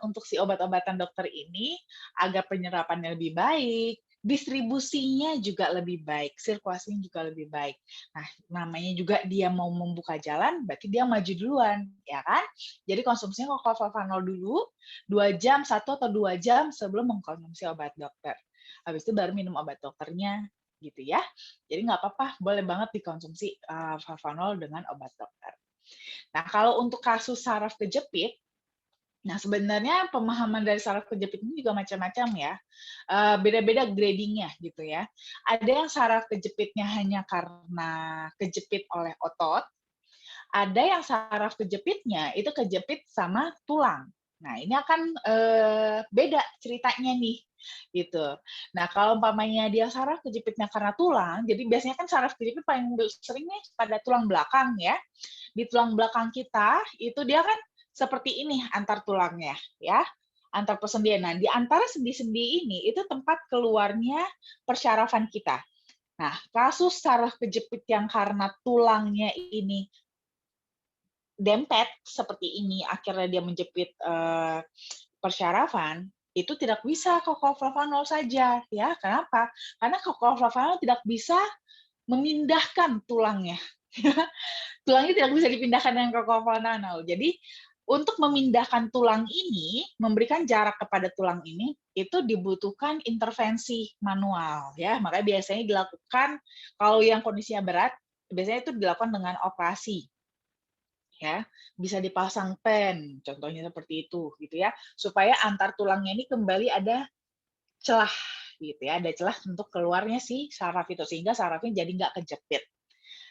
untuk si obat-obatan dokter ini agar penyerapannya lebih baik, distribusinya juga lebih baik, sirkulasinya juga lebih baik. Nah, namanya juga dia mau membuka jalan, berarti dia maju duluan, ya kan? Jadi konsumsinya Flavanol dulu, 2 jam, 1 atau 2 jam sebelum mengkonsumsi obat dokter. Habis itu baru minum obat dokternya, gitu ya. Jadi nggak apa-apa, boleh banget dikonsumsi Flavanol dengan obat dokter. Nah, kalau untuk kasus saraf kejepit, nah, sebenarnya pemahaman dari saraf kejepit ini juga macam-macam ya. Beda-beda gradingnya gitu ya. Ada yang saraf kejepitnya hanya karena kejepit oleh otot, ada yang saraf kejepitnya itu kejepit sama tulang. Nah, ini akan beda ceritanya nih, gitu. Nah, kalau umpamanya dia saraf kejepitnya karena tulang, jadi biasanya kan saraf kejepit paling sering nih pada tulang belakang ya. Di tulang belakang kita itu dia kan seperti ini antar tulangnya ya, antar persendian. Nah, di antara sendi-sendi ini itu tempat keluarnya persyarafan kita. Nah, kasus saraf kejepit yang karena tulangnya ini dempet seperti ini, akhirnya dia menjepit persyarafan, itu tidak bisa Flavanol saja ya. Kenapa? Karena Flavanol tidak bisa memindahkan tulangnya. Tulangnya tidak bisa dipindahkan dengan Flavanol. Jadi untuk memindahkan tulang ini, memberikan jarak kepada tulang ini, itu dibutuhkan intervensi manual ya. Makanya biasanya dilakukan kalau yang kondisinya berat, biasanya itu dilakukan dengan operasi ya, bisa dipasang pen, contohnya seperti itu gitu ya, supaya antar tulangnya ini kembali ada celah gitu ya, ada celah untuk keluarnya si saraf itu sehingga sarafnya jadi nggak kejepit.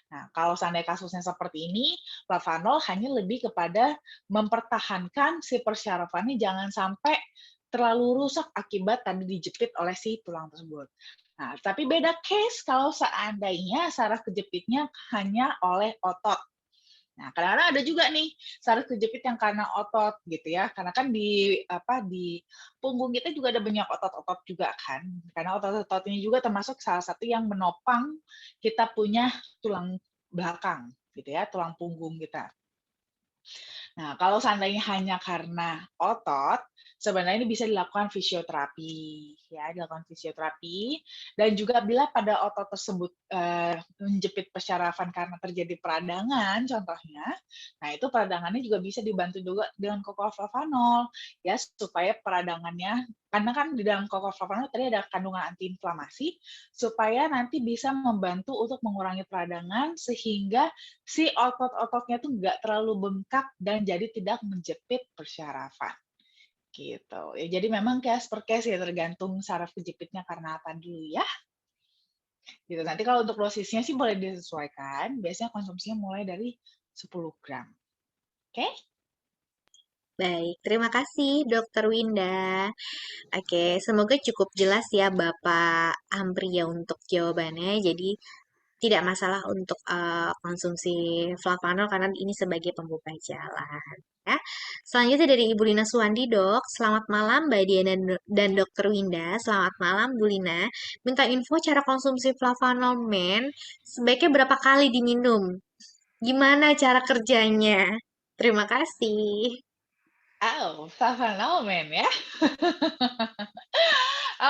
Nah, kalau seandainya kasusnya seperti ini, Flavanol hanya lebih kepada mempertahankan si persyarafannya jangan sampai terlalu rusak akibat tadi dijepit oleh si tulang tersebut. Nah, tapi beda case kalau seandainya saraf kejepitnya hanya oleh otot. Nah, kadang-kadang ada juga nih saraf kejepit yang karena otot gitu ya. Karena kan di punggung kita juga ada banyak otot-otot juga kan. Karena otot-otot ini juga termasuk salah satu yang menopang kita punya tulang belakang gitu ya, tulang punggung kita. Nah, kalau seandainya hanya karena otot, sebenarnya ini bisa dilakukan fisioterapi, ya, dilakukan fisioterapi. Dan juga bila pada otot tersebut menjepit persyarafan karena terjadi peradangan, contohnya, nah itu peradangannya juga bisa dibantu juga dengan Flavanol, ya, supaya peradangannya, karena kan di dalam Flavanol tadi ada kandungan antiinflamasi, supaya nanti bisa membantu untuk mengurangi peradangan sehingga si otot-ototnya tuh nggak terlalu bengkak dan jadi tidak menjepit persyarafan gitu. Ya, jadi memang case per case ya tergantung saraf kejepitnya karena apa dulu ya. Gitu. Nanti kalau untuk dosisnya sih boleh disesuaikan. Biasanya konsumsinya mulai dari 10 gram. Oke? Okay? Baik, terima kasih Dokter Winda. Oke, semoga cukup jelas ya Bapak Ampri ya untuk jawabannya. Jadi tidak masalah untuk konsumsi flavanol karena ini sebagai pembuka jalan. Ya. Selanjutnya dari Ibu Lina Suwandi, Dok. Selamat malam, Mbak Diana dan Dokter Winda. Selamat malam, Bu Lina. Minta info cara konsumsi flavanol men, sebaiknya berapa kali diminum? Gimana cara kerjanya? Terima kasih. Oh, flavonomen ya.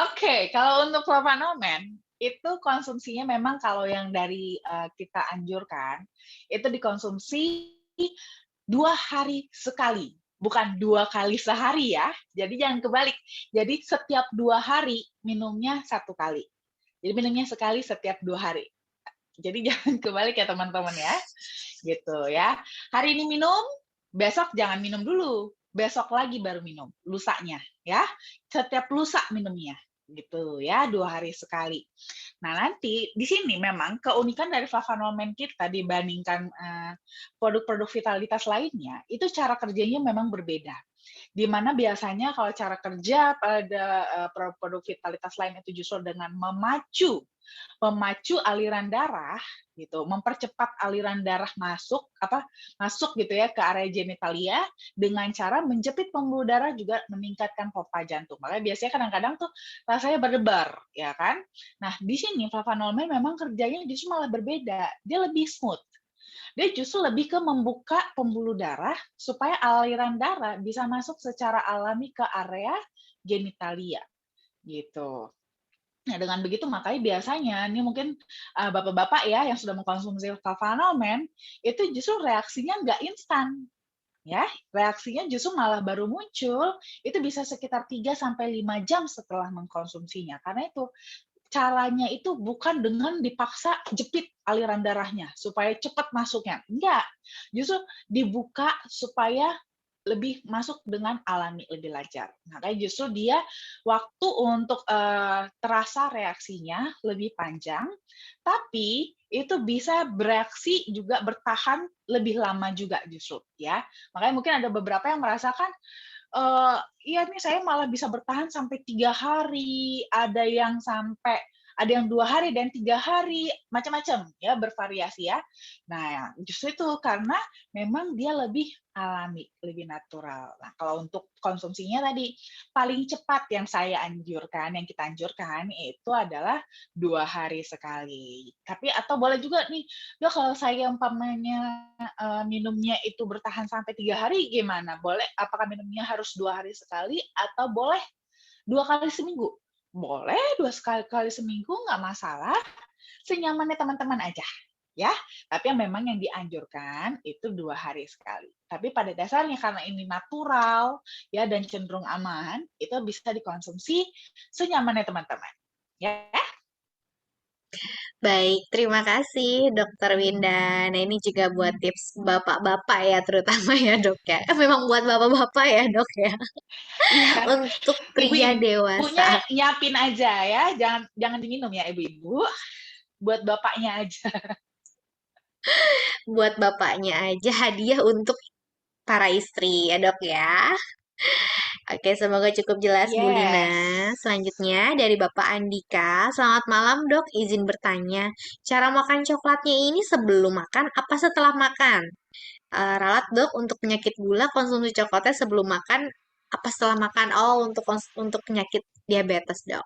Oke, kalau untuk flavonomen itu konsumsinya memang kalau yang dari kita anjurkan itu dikonsumsi 2 hari sekali, bukan 2 kali sehari ya. Jadi jangan kebalik. Jadi setiap 2 hari minumnya 1 kali. Jadi minumnya sekali setiap 2 hari. Jadi jangan kebalik ya teman-teman ya. Gitu ya. Hari ini minum, besok jangan minum dulu. Besok lagi baru minum, lusanya ya. Setiap lusa minumnya gitu ya, 2 hari sekali. Nah nanti di sini memang keunikan dari flavonomen kita dibandingkan produk-produk vitalitas lainnya, itu cara kerjanya memang berbeda. Di mana biasanya kalau cara kerja pada produk vitalitas lain itu justru dengan memacu aliran darah gitu, mempercepat aliran darah masuk gitu ya ke area genitalia dengan cara menjepit pembuluh darah juga meningkatkan pompa jantung. Makanya biasanya kadang-kadang tuh rasanya berdebar, ya kan? Nah, di sini flavonomen memang kerjanya justru malah berbeda. Dia lebih smooth. Dia justru lebih ke membuka pembuluh darah supaya aliran darah bisa masuk secara alami ke area genitalia gitu. Nah, dengan begitu makanya biasanya ini mungkin bapak-bapak ya yang sudah mengkonsumsi Flavanomen itu justru reaksinya nggak instan ya, reaksinya justru malah baru muncul itu bisa sekitar 3 sampai 5 jam setelah mengkonsumsinya. Karena itu caranya itu bukan dengan dipaksa jepit aliran darahnya supaya cepat masuknya. Enggak. Justru dibuka supaya lebih masuk dengan alami, lebih lancar. Makanya justru dia waktu untuk terasa reaksinya lebih panjang, tapi itu bisa bereaksi juga bertahan lebih lama juga justru ya. Makanya mungkin ada beberapa yang merasakan iya nih saya malah bisa bertahan sampai 3 hari, ada yang 2 hari dan 3 hari, macam-macam ya bervariasi ya. Nah justru itu karena memang dia lebih alami, lebih natural. Nah kalau untuk konsumsinya tadi paling cepat yang yang kita anjurkan itu adalah 2 hari sekali. Tapi atau boleh juga nih, ya kalau saya umpamanya minumnya itu bertahan sampai 3 hari gimana? Boleh? Apakah minumnya harus 2 hari sekali atau boleh 2 kali seminggu? Boleh 2 kali seminggu nggak masalah, senyamannya teman-teman aja ya. Tapi yang memang yang dianjurkan itu 2 hari sekali. Tapi pada dasarnya karena ini natural ya dan cenderung aman, itu bisa dikonsumsi senyamannya teman-teman. Ya. Baik, terima kasih Dokter Winda. Nah, ini juga buat tips bapak-bapak ya, terutama ya dok ya. Memang buat bapak-bapak ya dok ya. Iya, Untuk pria ibu-ibunya dewasa. nyiapin aja ya, jangan jangan diminum ya ibu-ibu. Buat bapaknya aja. Buat bapaknya aja hadiah untuk para istri ya dok ya. Oke, semoga cukup jelas Bu Lina. Yes. Selanjutnya dari Bapak Andika. Selamat malam dok, izin bertanya. Cara makan coklatnya ini sebelum makan apa setelah makan? Ralat dok untuk penyakit gula konsumsi coklatnya sebelum makan apa setelah makan? Oh, untuk penyakit diabetes dok.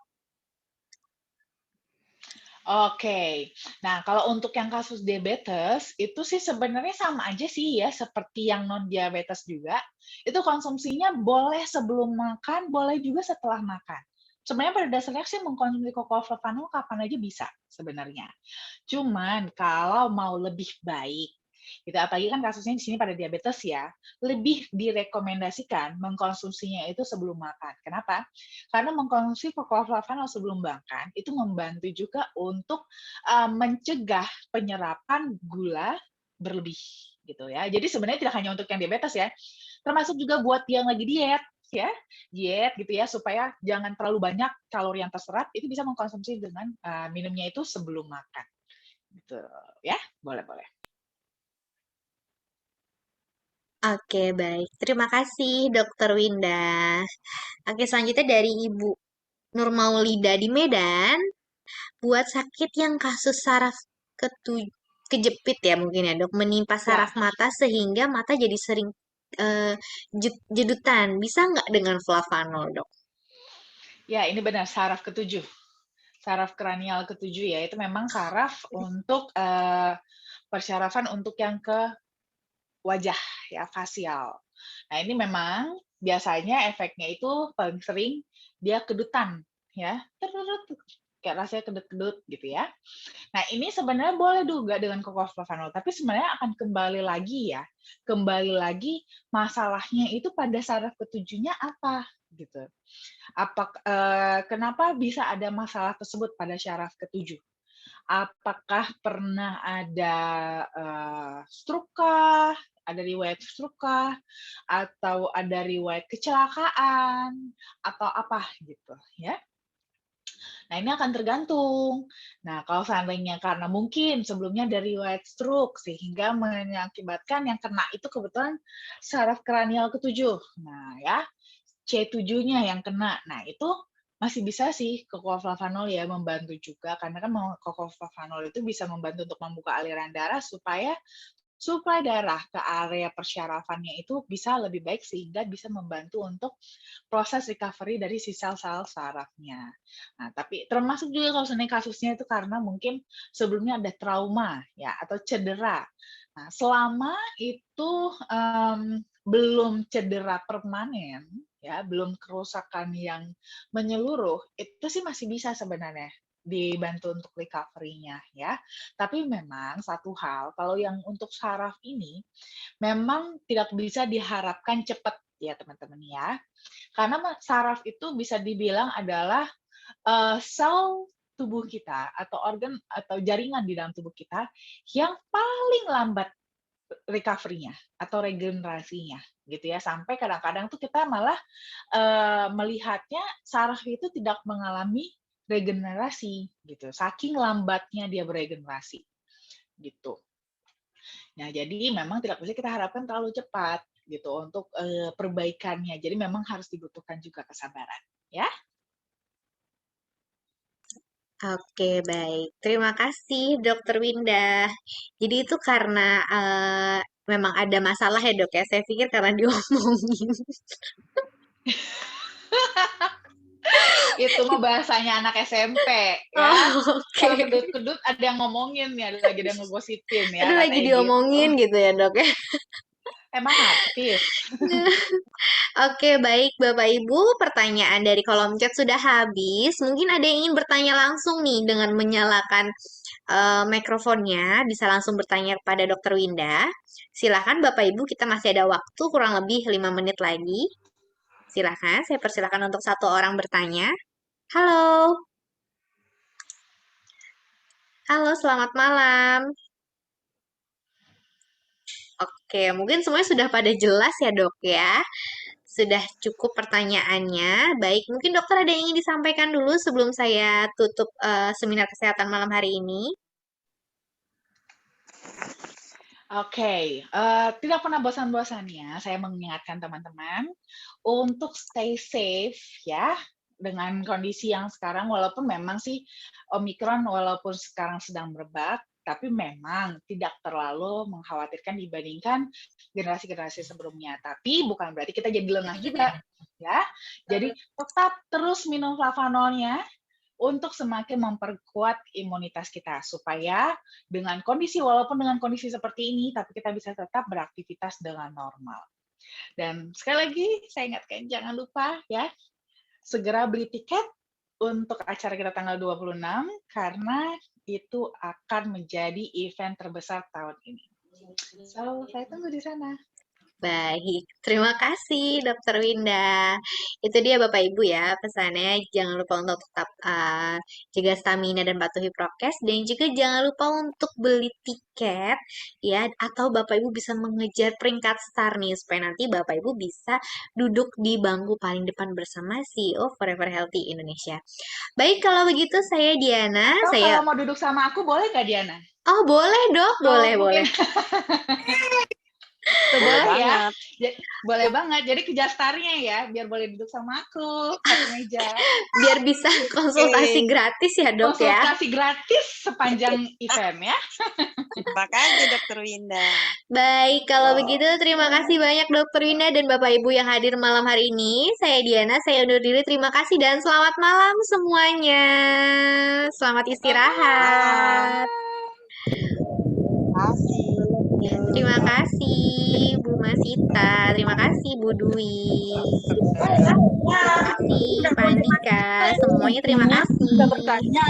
Oke. Nah, kalau untuk yang kasus diabetes, itu sih sebenarnya sama aja sih ya, seperti yang non-diabetes juga. Itu konsumsinya boleh sebelum makan, boleh juga setelah makan. Sebenarnya pada dasarnya sih mengkonsumsi ketoprofen kapan aja bisa sebenarnya. Cuman kalau mau lebih baik, gitu, apalagi kan kasusnya di sini pada diabetes ya, lebih direkomendasikan mengkonsumsinya itu sebelum makan. Kenapa? Karena mengkonsumsi ketoprofen sebelum makan itu membantu juga untuk mencegah penyerapan gula berlebih gitu ya. Jadi sebenarnya tidak hanya untuk yang diabetes ya, termasuk juga buat yang lagi diet ya, diet gitu ya supaya jangan terlalu banyak kalori yang terserap, itu bisa mengkonsumsi dengan minumnya itu sebelum makan. Gitu ya, boleh-boleh. Oke, baik. Terima kasih Dokter Winda. Oke, selanjutnya dari Ibu Nur Maulida di Medan. Buat sakit yang kasus saraf kejepit ya mungkin ya dok, menimpa saraf Ya, mata sehingga mata jadi sering eh, jedutan. Bisa nggak dengan flavanol dok? ya ini benar saraf ketujuh. Saraf kranial ketujuh ya, itu memang saraf untuk persyarafan untuk yang ke wajah ya, fasial. Nah, ini memang biasanya efeknya itu paling sering dia kedutan ya. Kayak rasanya kedut-kedut gitu ya. Nah, ini sebenarnya boleh juga dengan ketoprofanol, tapi sebenarnya akan kembali lagi ya. Kembali lagi masalahnya itu pada saraf ketujuhnya apa gitu. Kenapa bisa ada masalah tersebut pada syaraf ketujuh? Apakah pernah ada stroke kah? Ada riwayat stroke kah? Atau ada riwayat kecelakaan? Atau apa gitu ya? Nah, ini akan tergantung. Nah, kalau seandainya karena mungkin sebelumnya dari riwayat stroke sehingga mengakibatkan yang kena itu kebetulan saraf kranial ketujuh. Nah, ya, C7-nya yang kena. Nah, itu masih bisa sih ketoprofanol ya membantu juga karena kan ketoprofanol itu bisa membantu untuk membuka aliran darah supaya suplai darah ke area persyarafannya itu bisa lebih baik sehingga bisa membantu untuk proses recovery dari si sel-sel sarafnya. Nah, tapi termasuk juga kalau sebenarnya kasusnya itu karena mungkin sebelumnya ada trauma ya atau cedera. Nah, selama itu belum cedera permanen, ya, belum kerusakan yang menyeluruh, itu sih masih bisa sebenarnya dibantu untuk recovery-nya ya. Tapi memang satu hal, kalau yang untuk saraf ini memang tidak bisa diharapkan cepat ya teman-teman ya. Karena saraf itu bisa dibilang adalah sel tubuh kita atau organ atau jaringan di dalam tubuh kita yang paling lambat recovery-nya atau regenerasinya gitu ya sampai kadang-kadang tuh kita malah melihatnya saraf itu tidak mengalami regenerasi gitu saking lambatnya dia beregenerasi gitu. Nah, jadi memang tidak bisa kita harapkan terlalu cepat gitu untuk perbaikannya. Jadi memang harus dibutuhkan juga kesabaran, ya. Oke, baik. Terima kasih, Dokter Windah. Jadi itu karena memang ada masalah ya, Dok ya. Saya pikir karena diomongin. Itu mah bahasanya anak SMP, ya. Oh, Kalau oke. kedut-kedut ada yang ngomongin ya, ada lagi yang ngegosipin ya, Aduh, lagi katanya gitu. diomongin gitu ya, Dok ya. Emang artis. Oke, baik Bapak Ibu. Pertanyaan dari kolom chat sudah habis. Mungkin ada yang ingin bertanya langsung nih dengan menyalakan mikrofonnya. Bisa langsung bertanya kepada Dokter Winda. Silakan Bapak Ibu, kita masih ada waktu kurang lebih 5 menit lagi. Silakan, saya persilakan untuk satu orang bertanya. Halo, halo, selamat malam. Oke, mungkin semuanya sudah pada jelas ya dok ya. Sudah cukup pertanyaannya. Baik, mungkin dokter ada yang ingin disampaikan dulu sebelum saya tutup seminar kesehatan malam hari ini. Oke, tidak pernah bosan-bosannya saya mengingatkan teman-teman untuk stay safe ya dengan kondisi yang sekarang walaupun memang sih Omikron walaupun sekarang sedang merebak, tapi memang tidak terlalu mengkhawatirkan dibandingkan generasi-generasi sebelumnya. Tapi bukan berarti kita jadi lengah juga ya. Jadi tetap terus minum flavanolnya untuk semakin memperkuat imunitas kita supaya dengan kondisi walaupun dengan kondisi seperti ini tapi kita bisa tetap beraktivitas dengan normal. Dan sekali lagi saya ingatkan jangan lupa ya segera beli tiket untuk acara kita tanggal 26 karena itu akan menjadi event terbesar tahun ini. So, saya tunggu di sana. Baik, terima kasih Dokter Winda. Itu dia Bapak Ibu ya pesannya. Jangan lupa untuk tetap jaga stamina dan patuhi prokes dan juga jangan lupa untuk beli tiket ya atau Bapak Ibu bisa mengejar peringkat star nih supaya nanti Bapak Ibu bisa duduk di bangku paling depan bersama CEO Forever Healthy Indonesia. Baik, kalau begitu saya Diana, Atau saya kalau mau duduk sama aku boleh nggak Diana? Oh, boleh, Dok. Kalau Boleh, mungkin boleh. Tuh Boleh boleh ya. banget. Boleh banget. Jadi kejar starnya ya, biar boleh duduk sama aku satu meja. Biar bisa konsultasi Oke. gratis ya, Dok ya. Konsultasi gratis sepanjang event ya. Terima kasih Dokter Winda. Baik, kalau begitu terima kasih banyak Dokter Winda dan Bapak Ibu yang hadir malam hari ini. Saya Diana, saya undur diri. Terima kasih dan selamat malam semuanya. Selamat Malam. istirahat. Kasih. Terima kasih Bu Masita, terima kasih Bu Dwi, terima kasih Pak Andika, semuanya terima kasih. Bertanya,